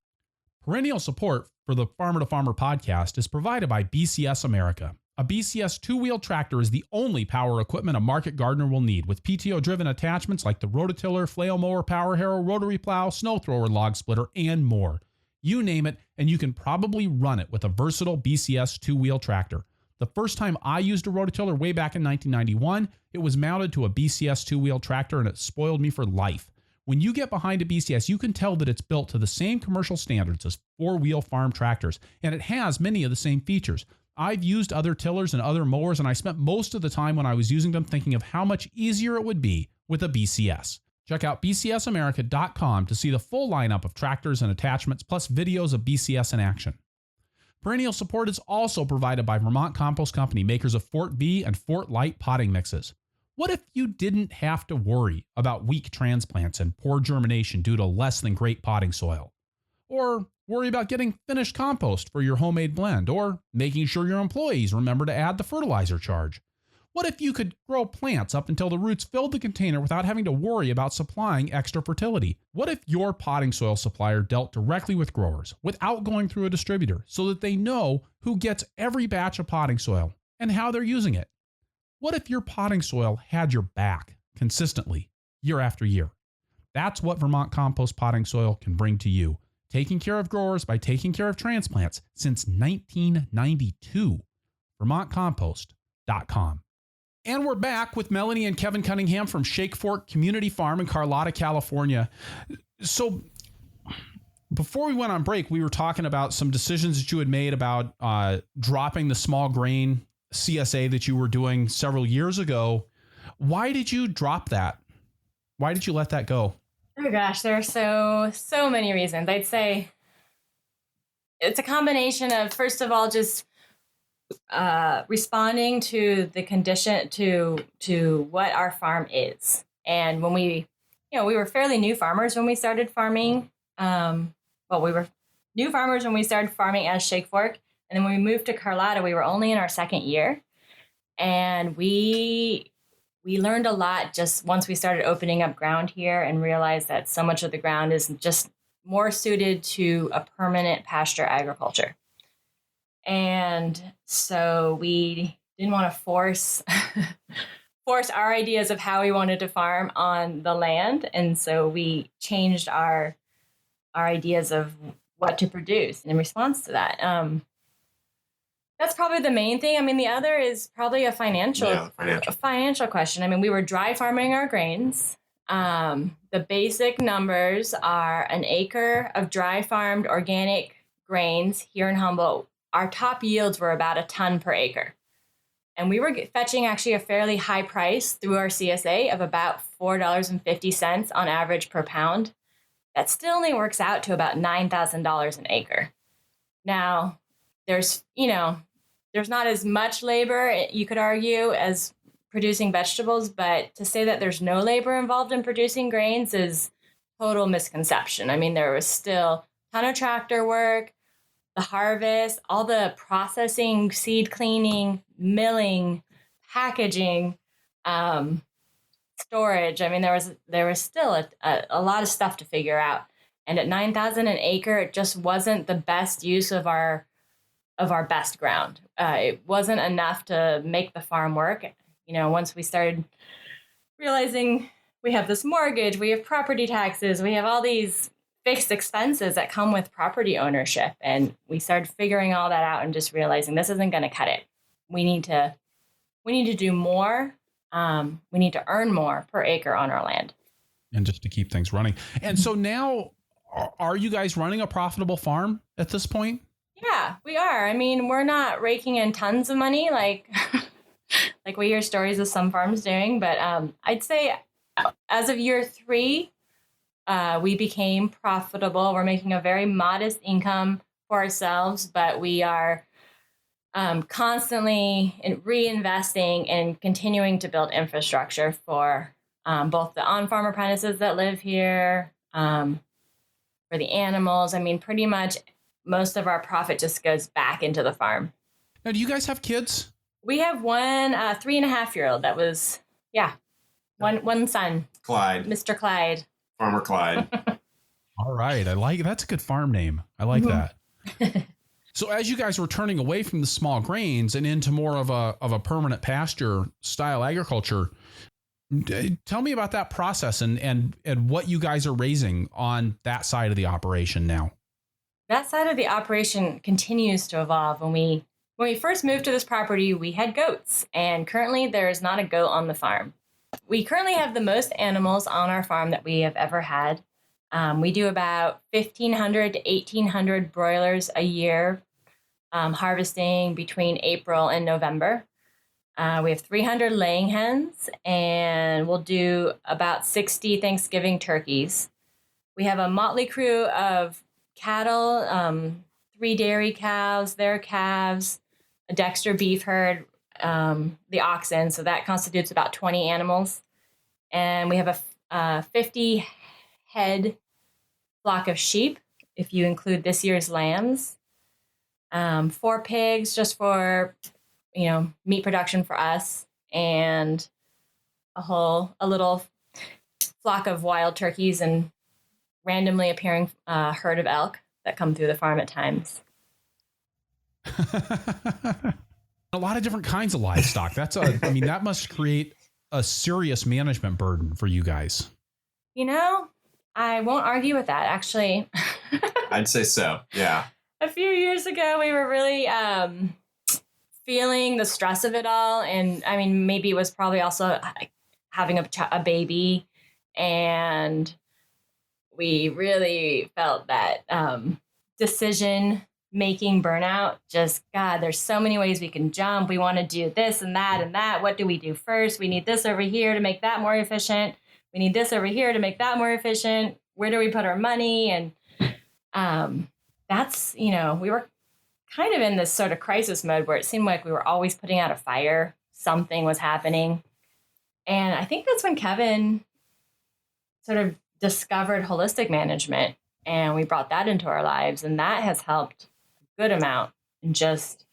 Speaker 1: Perennial support for the Farmer to Farmer podcast is provided by BCS America. A BCS 2-wheel tractor is the only power equipment a market gardener will need, with PTO-driven attachments like the rototiller, flail mower, power harrow, rotary plow, snow thrower, log splitter, and more. You name it, and you can probably run it with a versatile BCS 2-wheel tractor. The first time I used a rototiller way back in 1991, it was mounted to a BCS 2-wheel tractor, and it spoiled me for life. When you get behind a BCS, you can tell that it's built to the same commercial standards as 4-wheel farm tractors, and it has many of the same features. I've used other tillers and other mowers, and I spent most of the time when I was using them thinking of how much easier it would be with a BCS. Check out bcsamerica.com to see the full lineup of tractors and attachments, plus videos of BCS in action. Perennial support is also provided by Vermont Compost Company, makers of Fort V and Fort Light potting mixes. What if you didn't have to worry about weak transplants and poor germination due to less than great potting soil? Or worry about getting finished compost for your homemade blend, or making sure your employees remember to add the fertilizer charge? What if you could grow plants up until the roots filled the container without having to worry about supplying extra fertility? What if your potting soil supplier dealt directly with growers without going through a distributor so that they know who gets every batch of potting soil and how they're using it? What if your potting soil had your back consistently year after year? That's what Vermont Compost Potting Soil can bring to you, taking care of growers by taking care of transplants since 1992. VermontCompost.com. And we're back with Melanie and Kevin Cunningham from Shakefork Community Farm in Carlotta, California. So before we went on break, we were talking about some decisions that you had made about dropping the small grain CSA that you were doing several years ago. Why did you drop that? Why did you let that go?
Speaker 2: Oh gosh, there are so many reasons. I'd say it's a combination of, first of all, just responding to the condition, to what our farm is. And when we were fairly new farmers when we started farming. We were new farmers when we started farming as Shakefork. And then when we moved to Carlotta, we were only in our second year. And we learned a lot just once we started opening up ground here and realized that so much of the ground is just more suited to a permanent pasture agriculture. And so we didn't want to force our ideas of how we wanted to farm on the land. And so we changed our ideas of what to produce in response to that. That's probably the main thing. I mean, the other is probably a financial question. I mean, we were dry farming our grains. The basic numbers are an acre of dry farmed organic grains here in Humboldt. Our top yields were about a ton per acre. And we were fetching actually a fairly high price through our CSA of about $4.50 on average per pound. That still only works out to about $9,000 an acre. Now, there's not as much labor, you could argue, as producing vegetables, but to say that there's no labor involved in producing grains is total misconception. I mean, there was still a ton of tractor work, the harvest, all the processing, seed cleaning, milling, packaging, storage. I mean, there was still a lot of stuff to figure out. And at $9,000 an acre, it just wasn't the best use of our best ground. It wasn't enough to make the farm work. Once we started realizing we have this mortgage, we have property taxes, we have all these fixed expenses that come with property ownership. And we started figuring all that out and just realizing this isn't going to cut it. We need to do more. We need to earn more per acre on our land.
Speaker 1: And just to keep things running. And so now, are you guys running a profitable farm at this point?
Speaker 2: Yeah, we are. I mean, we're not raking in tons of money like we hear stories of some farms doing, but I'd say as of year 3, we became profitable. We're making a very modest income for ourselves, but we are constantly reinvesting and continuing to build infrastructure for both the on-farm apprentices that live here, for the animals. I mean, pretty much most of our profit just goes back into the farm.
Speaker 1: Now, do you guys have kids?
Speaker 2: We have one 3.5-year-old that was, one son.
Speaker 4: Clyde.
Speaker 2: Mr. Clyde.
Speaker 4: Farmer Clyde.
Speaker 1: All right. That's a good farm name. I like that. So as you guys were turning away from the small grains and into more of a permanent pasture style agriculture, tell me about that process and what you guys are raising on that side of the operation now.
Speaker 2: That side of the operation continues to evolve. When we first moved to this property, we had goats, and currently there is not a goat on the farm. We currently have the most animals on our farm that we have ever had. We do about 1,500 to 1,800 broilers a year, harvesting between April and November. We have 300 laying hens, and we'll do about 60 Thanksgiving turkeys. We have a motley crew of cattle, 3 dairy cows, their calves, a Dexter beef herd, the Oxen, so that constitutes about 20 animals. And we have a 50 head flock of sheep, if you include this year's lambs. 4 pigs just for, meat production for us, and a little flock of wild turkeys and randomly appearing herd of elk that come through the farm at times.
Speaker 1: A lot of different kinds of livestock. That must create a serious management burden for you guys.
Speaker 2: I won't argue with that, actually.
Speaker 4: I'd say so. Yeah.
Speaker 2: A few years ago, we were really feeling the stress of it all. And maybe it was probably also having a baby. And we really felt that decision-making burnout. Just, God, there's so many ways we can jump. We want to do this and that and that. What do we do first? We need this over here to make that more efficient. We need this over here to make that more efficient. Where do we put our money? And that's, we were kind of in this sort of crisis mode where it seemed like we were always putting out a fire. Something was happening. And I think that's when Kevin sort of discovered holistic management, and we brought that into our lives. And that has helped a good amount in just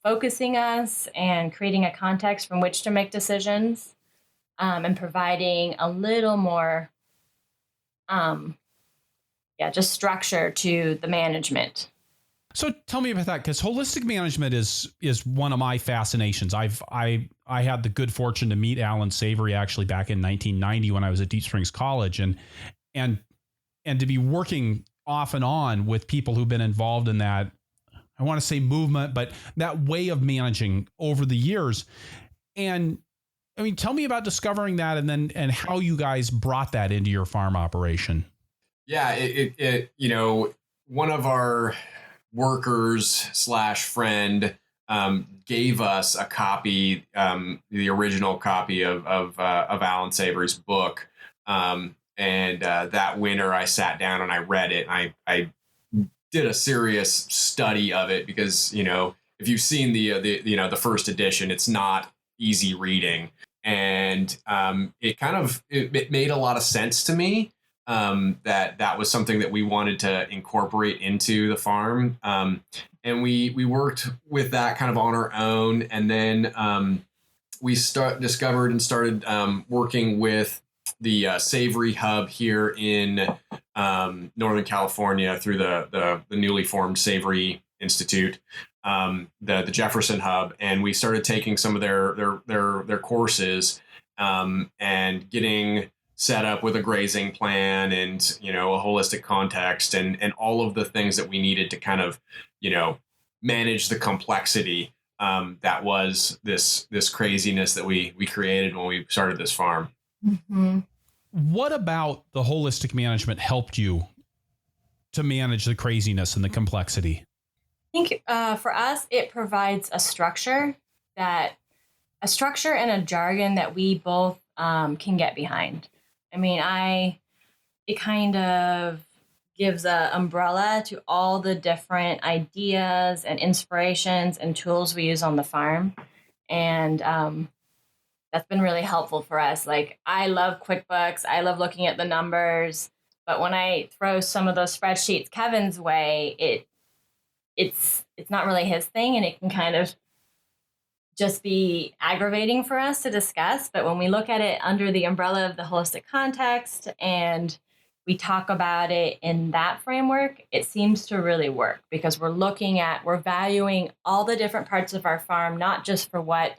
Speaker 2: focusing us and creating a context from which to make decisions, and providing a little more, just structure to the management.
Speaker 1: So tell me about that, because holistic management is one of my fascinations. I had the good fortune to meet Alan Savory actually back in 1990 when I was at Deep Springs College, and to be working off and on with people who've been involved in that, I want to say movement, but that way of managing over the years. And tell me about discovering that and how you guys brought that into your farm operation.
Speaker 4: Yeah, one of our workers / friend gave us a copy, the original copy of Alan Savory's book. And that winter I sat down and I read it. I did a serious study of it because, if you've seen the first edition, it's not easy reading. And it made a lot of sense to me. That was something that we wanted to incorporate into the farm. And we worked with that kind of on our own. And then we discovered and started working with the Savory Hub here in Northern California through the newly formed Savory Institute, the Jefferson Hub. And we started taking some of their courses and getting set up with a grazing plan and, a holistic context and all of the things that we needed to kind of, manage the complexity that was this craziness that we created when we started this farm.
Speaker 2: Mm-hmm.
Speaker 1: What about the holistic management helped you to manage the craziness and the complexity?
Speaker 2: I think for us, it provides a structure and a jargon that we both can get behind. It kind of gives an umbrella to all the different ideas and inspirations and tools we use on the farm. And that's been really helpful for us. Like, I love QuickBooks. I love looking at the numbers. But when I throw some of those spreadsheets Kevin's way, it's not really his thing, and it can kind of just be aggravating for us to discuss. But when we look at it under the umbrella of the holistic context and we talk about it in that framework, it seems to really work because we're valuing all the different parts of our farm, not just for what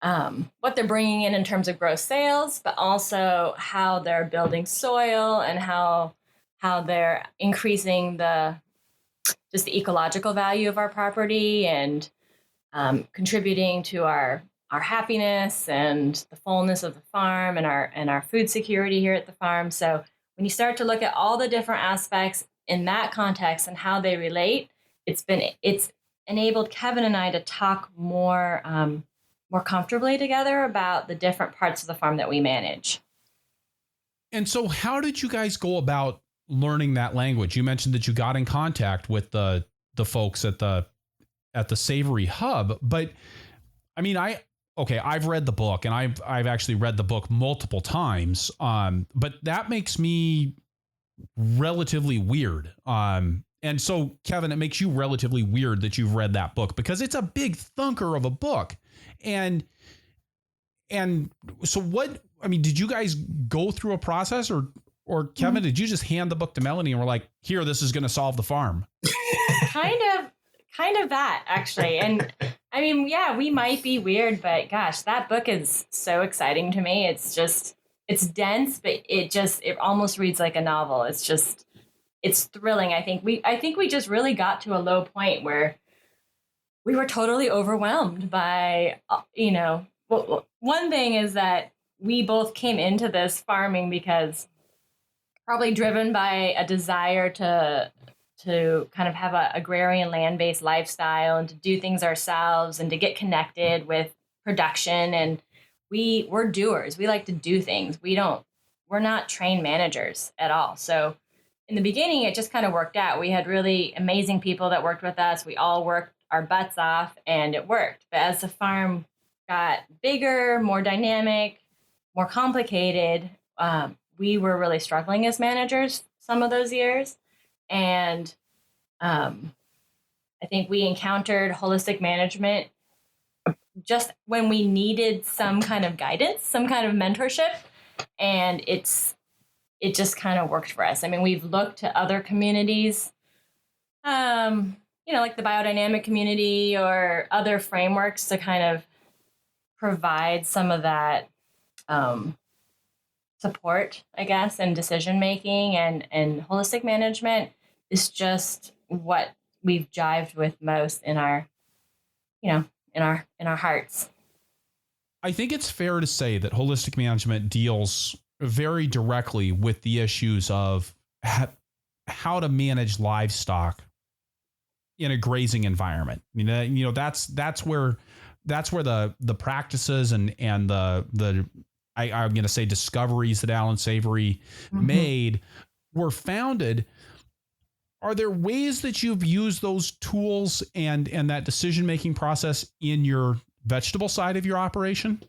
Speaker 2: they're bringing in terms of gross sales, but also how they're building soil and how they're increasing the ecological value of our property and contributing to our happiness and the fullness of the farm and our food security here at the farm. So when you start to look at all the different aspects in that context and how they relate, it's enabled Kevin and I to talk more more comfortably together about the different parts of the farm that we manage.
Speaker 1: And so how did you guys go about learning that language? You mentioned that you got in contact with the folks at the Savory Hub, but I mean, I've read the book, and I've actually read the book multiple times. But that makes me relatively weird. And so, Kevin, it makes you relatively weird that you've read that book, because it's a big thunker of a book. And so what, I mean, did you guys go through a process, or Kevin, did you just hand the book to Melanie and we're like, here, this is going to solve the farm?
Speaker 2: Kind of that, actually. And I mean, yeah, we might be weird, but gosh, that book is so exciting to me. It's dense, but it almost reads like a novel. It's thrilling. I think we just really got to a low point where we were totally overwhelmed by, well, one thing is that we both came into this farming because probably driven by a desire to kind of have a agrarian land-based lifestyle and to do things ourselves and to get connected with production. And we're doers. We like to do things. We're not trained managers at all. So in the beginning, it just kind of worked out. We had really amazing people that worked with us. We all worked our butts off and it worked. But as the farm got bigger, more dynamic, more complicated, we were really struggling as managers some of those years. And I think we encountered holistic management just when we needed some kind of guidance, some kind of mentorship. And it just kind of worked for us. I mean, we've looked to other communities, like the biodynamic community or other frameworks to kind of provide some of that support, I guess, and decision making, and holistic management is just what we've jived with most in our hearts.
Speaker 1: I think it's fair to say that holistic management deals very directly with the issues of how to manage livestock in a grazing environment. That's where the practices and the I'm going to say discoveries that Alan Savory made were founded. Are there ways that you've used those tools and that decision-making process in your vegetable side of your operation?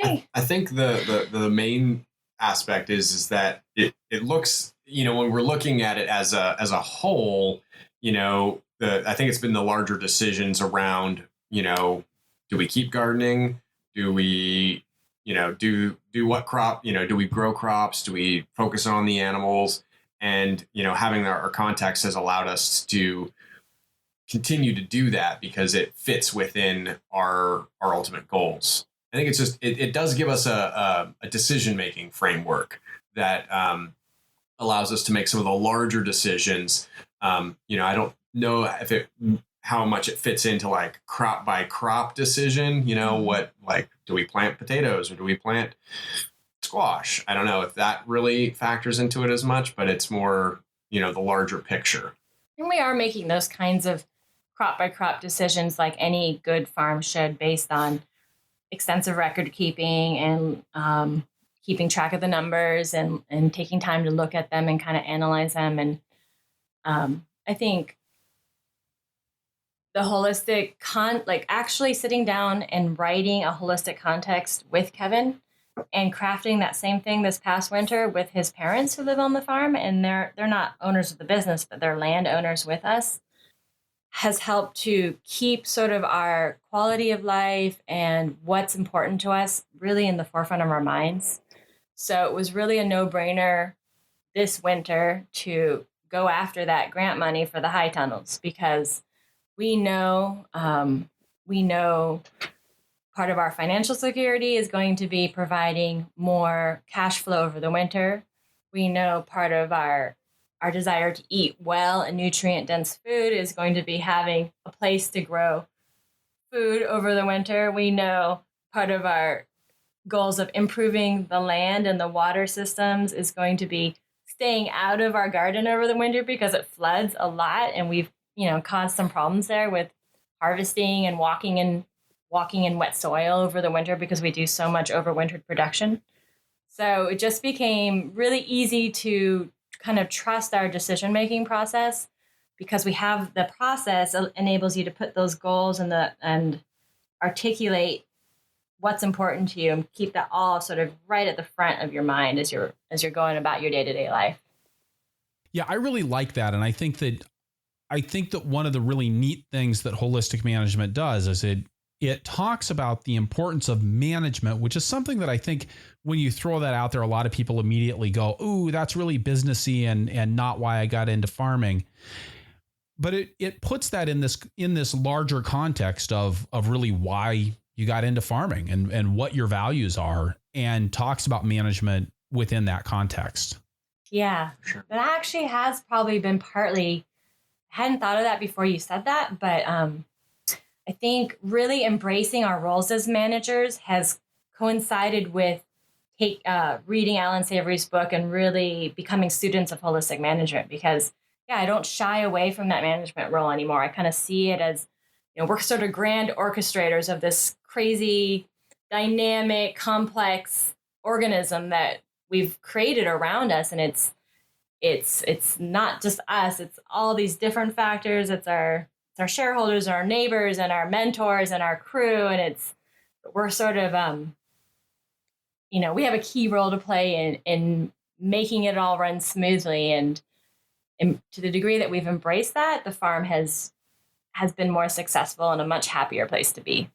Speaker 4: I think the main aspect is that it looks, when we're looking at it as a whole, I think it's been the larger decisions around, do we keep gardening? Do we, do what crop, do we grow crops? Do we focus on the animals? And, having our contacts has allowed us to continue to do that because it fits within our ultimate goals. I think it's just, it does give us a decision-making framework that allows us to make some of the larger decisions. I don't know how much it fits into like crop by crop decision, what, like, do we plant potatoes or do we plant squash? I don't know if that really factors into it as much, but it's more, the larger picture.
Speaker 2: And we are making those kinds of crop by crop decisions like any good farm should, based on extensive record keeping and keeping track of the numbers and taking time to look at them and kind of analyze them. And I think the holistic actually sitting down and writing a holistic context with Kevin and crafting that same thing this past winter with his parents who live on the farm, and they're not owners of the business, but they're landowners with us, has helped to keep sort of our quality of life and what's important to us really in the forefront of our minds. So it was really a no-brainer this winter to go after that grant money for the high tunnels, because we know part of our financial security is going to be providing more cash flow over the winter. We know part of our desire to eat well and nutrient-dense food is going to be having a place to grow food over the winter. We know part of our goals of improving the land and the water systems is going to be staying out of our garden over the winter because it floods a lot, and we've caused some problems there with harvesting and walking in walking in wet soil over the winter because we do so much overwintered production. So it just became really easy to kind of trust our decision-making process because we have the process enables you to put those goals and articulate what's important to you and keep that all sort of right at the front of your mind as you're going about your day-to-day life.
Speaker 1: Yeah, I really like that. And I think that one of the really neat things that holistic management does is it talks about the importance of management, which is something that I think when you throw that out there, a lot of people immediately go, "Ooh, that's really businessy and not why I got into farming." But it puts that in this larger context of really why you got into farming and what your values are, and talks about management within that context.
Speaker 2: Yeah,
Speaker 3: Sure.
Speaker 2: that actually has probably been partly, I hadn't thought of that before you said that, but I think really embracing our roles as managers has coincided with reading Alan Savory's book and really becoming students of holistic management because, yeah, I don't shy away from that management role anymore. I kind of see it as, we're sort of grand orchestrators of this crazy, dynamic, complex organism that we've created around us. And it's not just us, it's all these different factors. It's our shareholders, our neighbors, and our mentors and our crew. And we're sort of, we have a key role to play in making it all run smoothly. And to the degree that we've embraced that, the farm has been more successful and a much happier place to be.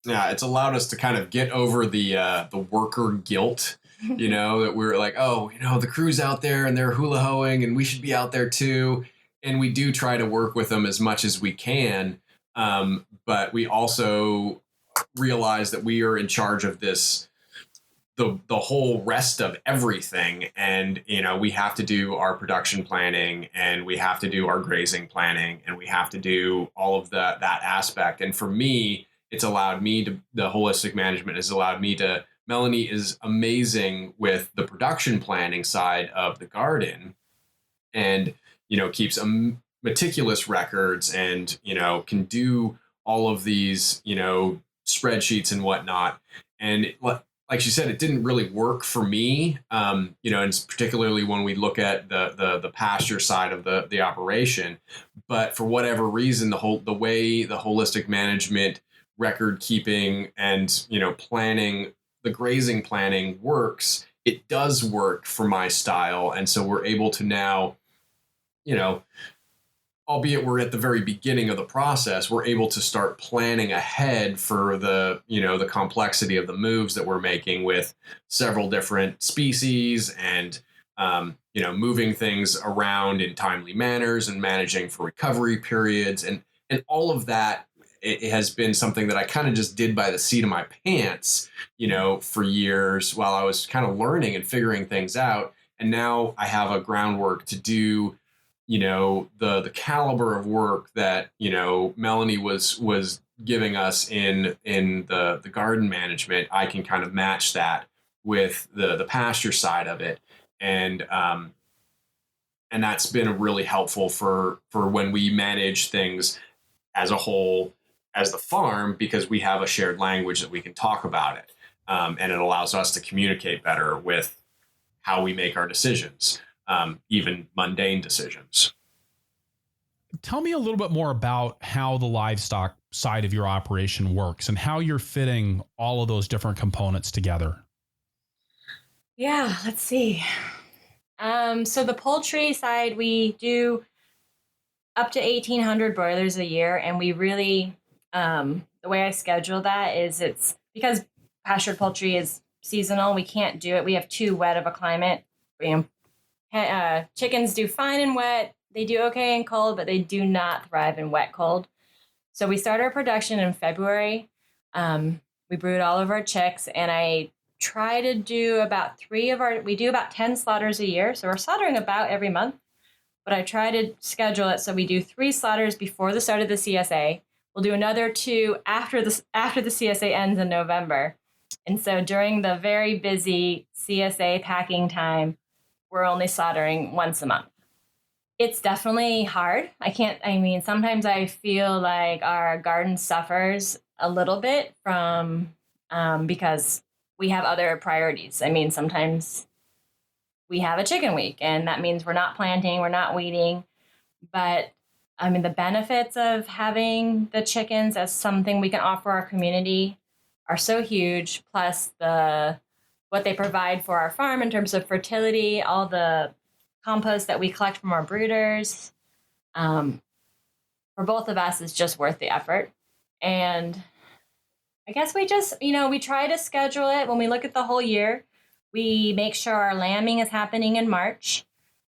Speaker 4: Yeah, it's allowed us to kind of get over the worker guilt, that we're like, oh, the crew's out there and they're hula hoeing and we should be out there too. And we do try to work with them as much as we can. But we also realize that we are in charge of this, the whole rest of everything. And, we have to do our production planning and we have to do our grazing planning and we have to do all of that aspect. And for me, it's allowed me to, the holistic management has allowed me to, Melanie is amazing with the production planning side of the garden and, keeps meticulous records and, can do all of these, spreadsheets and whatnot. And like she said, it didn't really work for me, and particularly when we look at the pasture side of the operation. But for whatever reason, the way the holistic management record keeping and planning, the grazing planning works, it does work for my style, and so we're able to now, albeit we're at the very beginning of the process, we're able to start planning ahead for the complexity of the moves that we're making with several different species and, moving things around in timely manners and managing for recovery periods and all of that. It has been something that I kind of just did by the seat of my pants, for years while I was kind of learning and figuring things out. And now I have a groundwork to do, the caliber of work that, Melanie was giving us in the garden management. I can kind of match that with the pasture side of it. And that's been really helpful for when we manage things as a whole, as the farm, because we have a shared language that we can talk about it. And it allows us to communicate better with how we make our decisions, even mundane decisions.
Speaker 1: Tell me a little bit more about how the livestock side of your operation works and how you're fitting all of those different components together.
Speaker 2: Yeah, let's see. So the poultry side, we do up to 1,800 broilers a year. And we really, the way I schedule that is it's because pastured poultry is seasonal. We can't do it. We have too wet of a climate. Chickens do fine in wet. They do okay in cold, but they do not thrive in wet cold. So we start our production in February. We brood all of our chicks, and I try to do about we do about 10 slaughters a year. So we're slaughtering about every month, but I try to schedule it. So we do 3 slaughters before the start of the CSA. We'll do another 2 after the CSA ends in November. And so during the very busy CSA packing time, we're only slaughtering once a month. It's definitely hard. Sometimes I feel like our garden suffers a little bit from because we have other priorities. Sometimes we have a chicken week, and that means we're not planting, we're not weeding. But the benefits of having the chickens as something we can offer our community are so huge. Plus what they provide for our farm in terms of fertility, all the compost that we collect from our brooders, for both of us is just worth the effort. And I guess we just, we try to schedule it when we look at the whole year. We make sure our lambing is happening in March.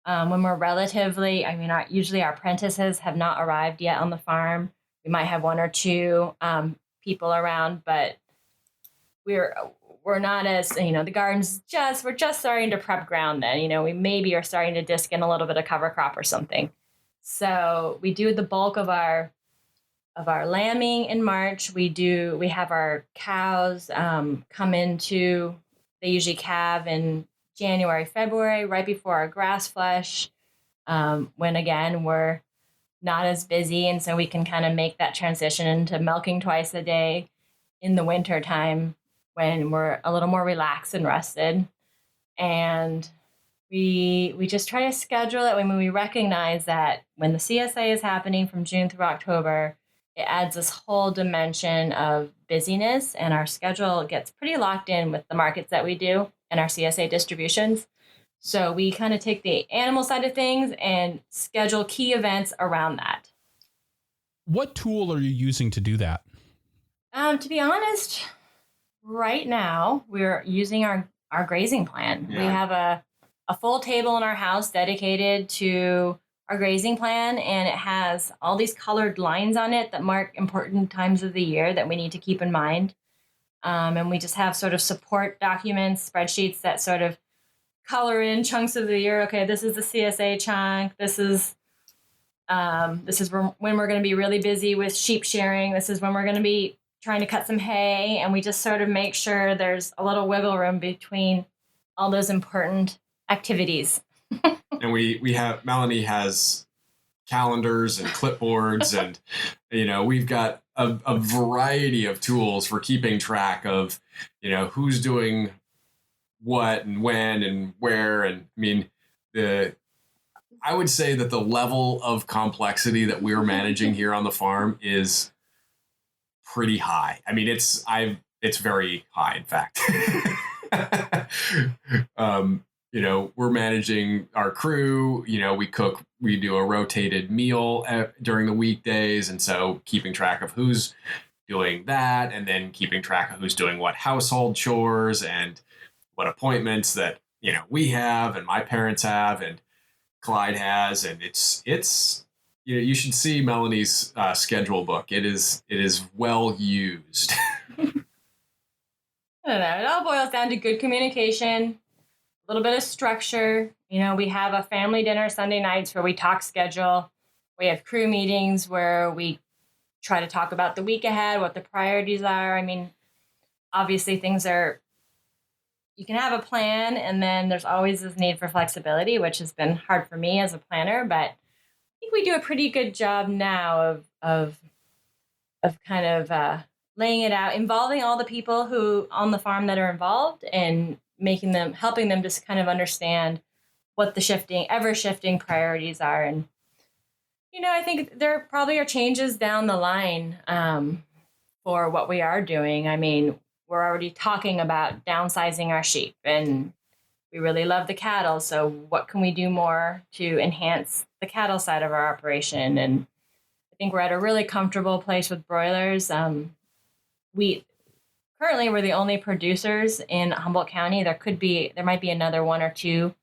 Speaker 2: When we're relatively, usually our apprentices have not arrived yet on the farm. We might have one or two people around, but we're not as, the garden's we're just starting to prep ground then. We maybe are starting to disc in a little bit of cover crop or something. So we do the bulk of our lambing in March. We have our cows come into, they usually calve in January, February, right before our grass flush, when again, we're not as busy. And so we can kind of make that transition into milking twice a day in the winter time when we're a little more relaxed and rested. And we just try to schedule it when we recognize that when the CSA is happening from June through October, it adds this whole dimension of busyness, and our schedule gets pretty locked in with the markets that we do and our CSA distributions. So we kind of take the animal side of things and schedule key events around that.
Speaker 1: What tool are you using to do that?
Speaker 2: To be honest, right now we're using our grazing plan.
Speaker 4: Yeah.
Speaker 2: We have a full table in our house dedicated to our grazing plan, and it has all these colored lines on it that mark important times of the year that we need to keep in mind. And we just have sort of support documents, spreadsheets that sort of color in chunks of the year. Okay, this is the CSA chunk. This is when we're going to be really busy with sheep shearing. This is when we're going to be trying to cut some hay, and we just sort of make sure there's a little wiggle room between all those important activities.
Speaker 4: And we have, Melanie has calendars and clipboards, and we've got a variety of tools for keeping track of who's doing what and when and where. And I would say that the level of complexity that we're managing here on the farm is pretty high. It's very high, in fact. We're managing our crew. We do a rotated meal during the weekdays. And so keeping track of who's doing that, and then keeping track of who's doing what household chores and what appointments that, we have and my parents have and Clyde has. And it's you should see Melanie's schedule book. It is well used.
Speaker 2: I don't know. It all boils down to good communication, a little bit of structure. We have a family dinner Sunday nights where we talk schedule. We have crew meetings where we try to talk about the week ahead, what the priorities are. Obviously you can have a plan, and then there's always this need for flexibility, which has been hard for me as a planner, but I think we do a pretty good job now of kind of laying it out, involving all the people who on the farm that are involved, and helping them just kind of understand what the ever shifting priorities are. And, I think there probably are changes down the line for what we are doing. We're already talking about downsizing our sheep, and we really love the cattle. So what can we do more to enhance the cattle side of our operation? And I think we're at a really comfortable place with broilers. Currently, we're the only producers in Humboldt County. There might be another one or two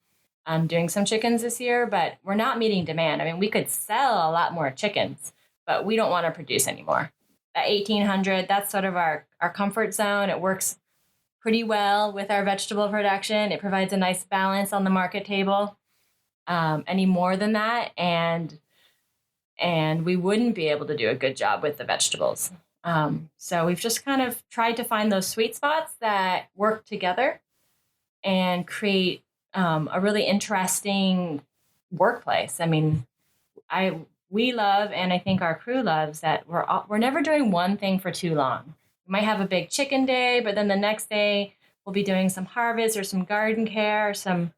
Speaker 2: doing some chickens this year, but we're not meeting demand. We could sell a lot more chickens, but we don't want to produce anymore. That 1,800, that's sort of our comfort zone. It works pretty well with our vegetable production. It provides a nice balance on the market table. Any more than that, and we wouldn't be able to do a good job with the vegetables. So we've just kind of tried to find those sweet spots that work together and create a really interesting workplace. we love, and I think our crew loves, that we're never doing one thing for too long. We might have a big chicken day, but then the next day we'll be doing some harvest or some garden care or some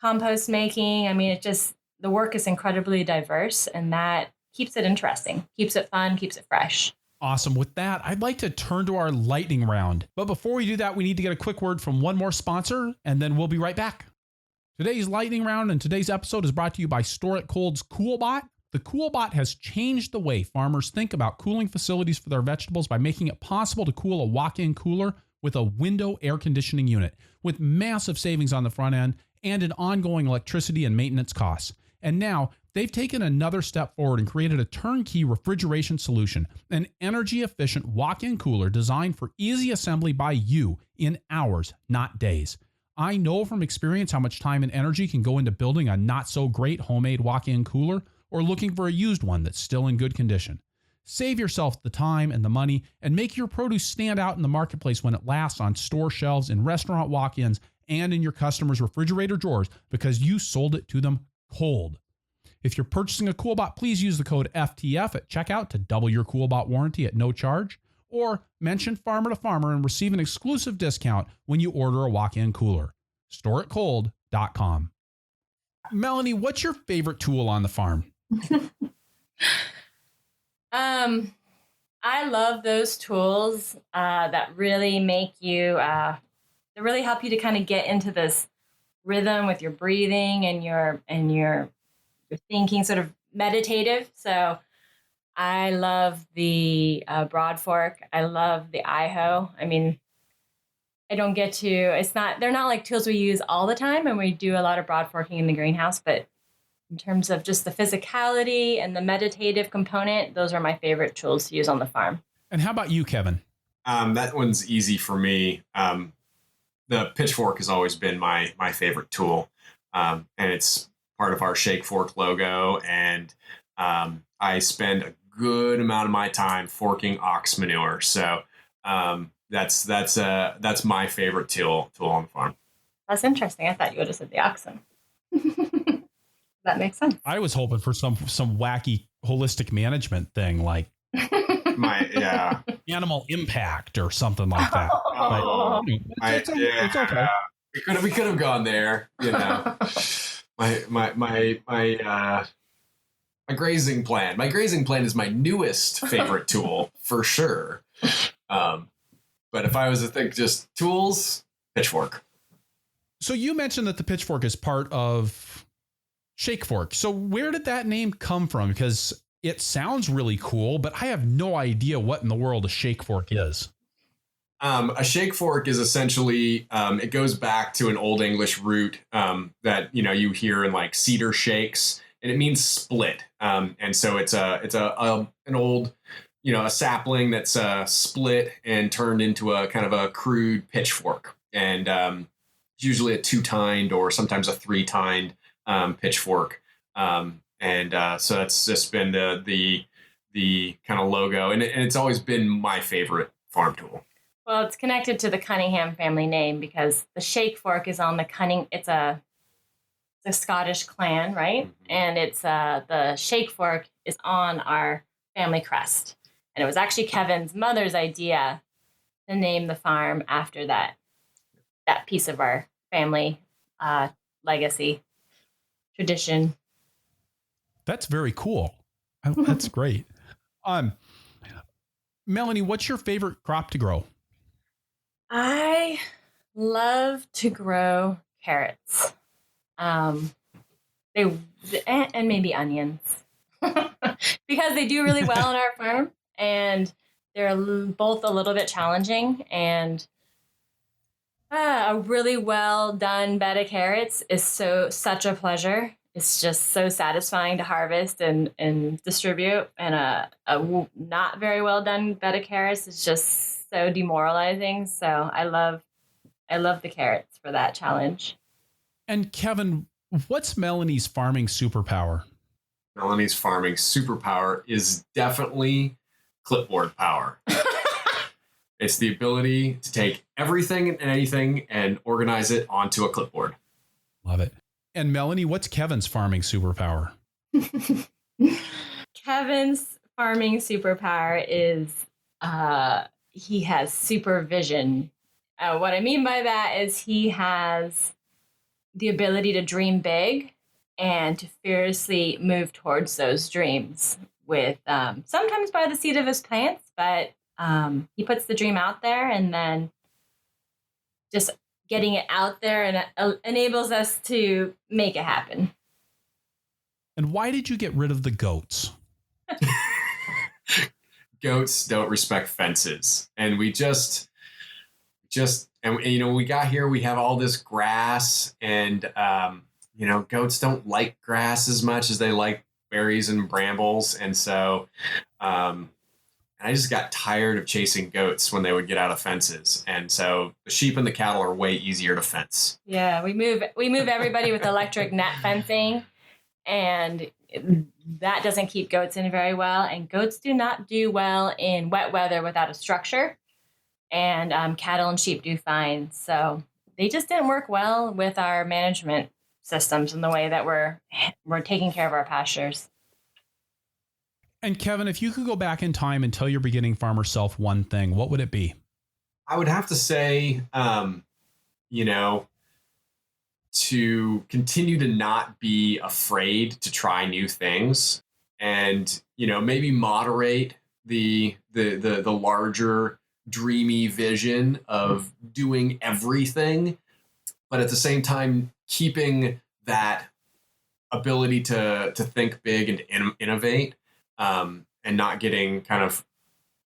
Speaker 2: compost making. I mean, the work is incredibly diverse, and that keeps it interesting, keeps it fun, keeps it fresh.
Speaker 1: Awesome. With that, I'd like to turn to our lightning round. But before we do that, we need to get a quick word from one more sponsor, and then we'll be right back. Today's lightning round and today's episode is brought to you by Store It Cold's CoolBot. The CoolBot has changed the way farmers think about cooling facilities for their vegetables by making it possible to cool a walk-in cooler with a window air conditioning unit, with massive savings on the front end and an ongoing electricity and maintenance costs. And now they've taken another step forward and created a turnkey refrigeration solution, an energy-efficient walk-in cooler designed for easy assembly by you in hours, not days. I know from experience how much time and energy can go into building a not-so-great homemade walk-in cooler or looking for a used one that's still in good condition. Save yourself the time and the money and make your produce stand out in the marketplace when it lasts on store shelves, in restaurant walk-ins, and in your customers' refrigerator drawers because you sold it to them cold. If you're purchasing a CoolBot, please use the code FTF at checkout to double your CoolBot warranty at no charge, or mention Farmer to Farmer and receive an exclusive discount when you order a walk-in cooler. StoreItCold.com. Melanie, what's your favorite tool on the farm?
Speaker 2: I love those tools that really make you, that really help you to kind of get into this rhythm with your breathing and your thinking, sort of meditative. So I love the broad fork. I love the iHo. I mean, they're not like tools we use all the time, and we do a lot of broad forking in the greenhouse, but in terms of just the physicality and the meditative component, those are my favorite tools to use on the farm.
Speaker 1: And how about you, Kevin?
Speaker 4: That one's easy for me. The pitchfork has always been my favorite tool, and it's part of our Shakefork logo. And I spend a good amount of my time forking ox manure. So that's my favorite tool on the farm.
Speaker 2: That's interesting. I thought you would have said the oxen. That makes sense.
Speaker 1: I was hoping for some wacky holistic management thing like animal impact or something like that.
Speaker 4: It's okay. We could have gone there, you know. My grazing plan. My grazing plan is my newest favorite tool for sure. But if I was to think just tools, pitchfork.
Speaker 1: So you mentioned that the pitchfork is part of Shakefork. So where did that name come from? Because it sounds really cool, but I have no idea what in the world a Shakefork is.
Speaker 4: A shakefork is essentially, it goes back to an Old English root that, you know, you hear in like cedar shakes, and it means split. And so it's an old, you know, a sapling that's split and turned into a kind of a crude pitchfork. And it's usually a 2-tined or sometimes a 3-tined pitchfork. So that's just been the kind of logo, and it's always been my favorite farm tool.
Speaker 2: Well, it's connected to the Cunningham family name because the Shakefork is on it's a Scottish clan, right? Mm-hmm. And it's the Shakefork is on our family crest. And it was actually Kevin's mother's idea to name the farm after that piece of our family legacy tradition.
Speaker 1: That's very cool. That's great. Melanie, what's your favorite crop to grow?
Speaker 2: I love to grow carrots. And maybe onions because they do really well on our farm, and they're both a little bit challenging, and a really well done bed of carrots is such a pleasure. It's just so satisfying to harvest and distribute, and a not very well done bed of carrots is just so demoralizing. So I love the carrots for that challenge.
Speaker 1: And Kevin, what's Melanie's farming superpower?
Speaker 4: Melanie's farming superpower is definitely clipboard power. It's the ability to take everything and anything and organize it onto a clipboard.
Speaker 1: Love it. And Melanie, what's Kevin's farming superpower?
Speaker 2: Kevin's farming superpower is he has supervision. What I mean by that is he has the ability to dream big and to fearlessly move towards those dreams with sometimes by the seat of his pants, but he puts the dream out there and then just getting it out there and enables us to make it happen.
Speaker 1: And why did you get rid of the goats?
Speaker 4: Goats don't respect fences. And we just, and you know, we got here, we have all this grass and, you know, goats don't like grass as much as they like berries and brambles. And so, and I just got tired of chasing goats when they would get out of fences. And so the sheep and the cattle are way easier to fence.
Speaker 2: Yeah, we move everybody with electric net fencing, and that doesn't keep goats in very well. And goats do not do well in wet weather without a structure. And cattle and sheep do fine. So they just didn't work well with our management systems and the way that we're taking care of our pastures.
Speaker 1: And Kevin, if you could go back in time and tell your beginning farmer self one thing, what would it be?
Speaker 4: I would have to say, you know, to continue to not be afraid to try new things and, you know, maybe moderate the larger dreamy vision of doing everything, but at the same time, keeping that ability to think big and to innovate, and not getting kind of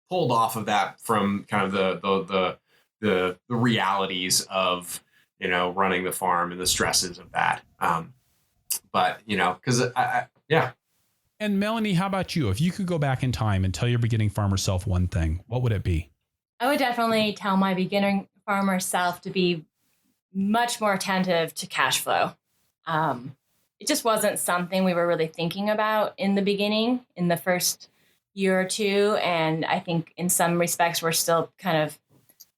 Speaker 4: pulled off of that from kind of the realities of, you know, running the farm and the stresses of that. But, you know, because yeah.
Speaker 1: And Melanie, how about you? If you could go back in time and tell your beginning farmer self one thing, what would it be?
Speaker 2: I would definitely tell my beginning farmer self to be much more attentive to cash flow. It just wasn't something we were really thinking about in the beginning, in the first year or two. And I think in some respects, we're still kind of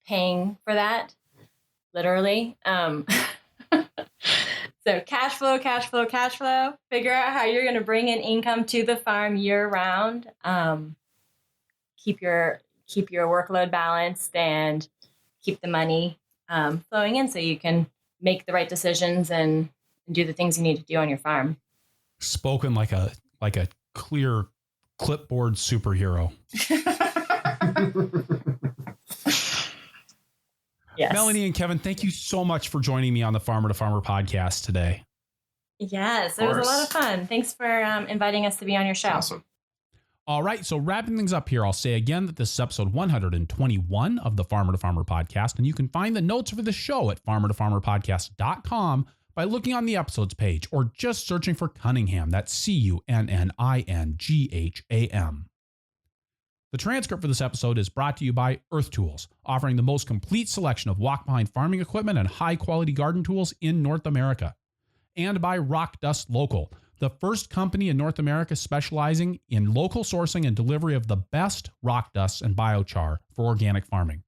Speaker 2: paying for that, literally. So cash flow, figure out how you're going to bring in income to the farm year round. Keep your workload balanced and keep the money flowing in so you can make the right decisions and do the things you need to do on your farm.
Speaker 1: Spoken like a clear clipboard superhero.
Speaker 2: Yes.
Speaker 1: Melanie and Kevin, thank you so much for joining me on the Farmer to Farmer podcast today.
Speaker 2: Yes, it was a lot of fun. Thanks for inviting us to be on your show.
Speaker 4: Awesome.
Speaker 1: All right, so wrapping things up here, I'll say again that this is episode 121 of the Farmer to Farmer podcast, and you can find the notes for the show at farmertofarmerpodcast.com by looking on the episodes page or just searching for Cunningham. That's Cunningham. The transcript for this episode is brought to you by Earth Tools, offering the most complete selection of walk-behind farming equipment and high-quality garden tools in North America. And by Rock Dust Local, the first company in North America specializing in local sourcing and delivery of the best rock dusts and biochar for organic farming.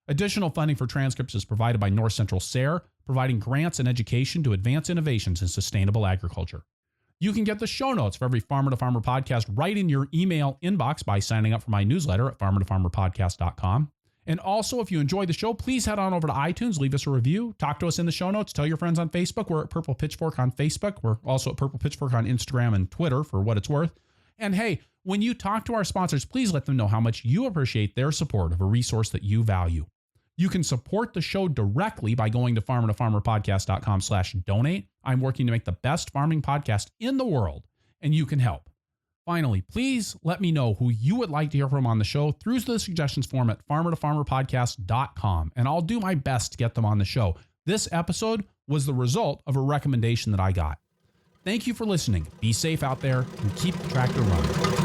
Speaker 1: Additional funding for transcripts is provided by North Central SARE, providing grants and education to advance innovations in sustainable agriculture. You can get the show notes for every Farmer to Farmer podcast right in your email inbox by signing up for my newsletter at farmertofarmerpodcast.com. And also, if you enjoy the show, please head on over to iTunes, leave us a review, talk to us in the show notes, tell your friends on Facebook. We're at Purple Pitchfork on Facebook. We're also at Purple Pitchfork on Instagram and Twitter for what it's worth. And hey, when you talk to our sponsors, please let them know how much you appreciate their support of a resource that you value. You can support the show directly by going to farmertofarmerpodcast.com/donate. I'm working to make the best farming podcast in the world, and you can help. Finally, please let me know who you would like to hear from on the show through the suggestions form at farmertofarmerpodcast.com, and I'll do my best to get them on the show. This episode was the result of a recommendation that I got. Thank you for listening. Be safe out there and keep the tractor running.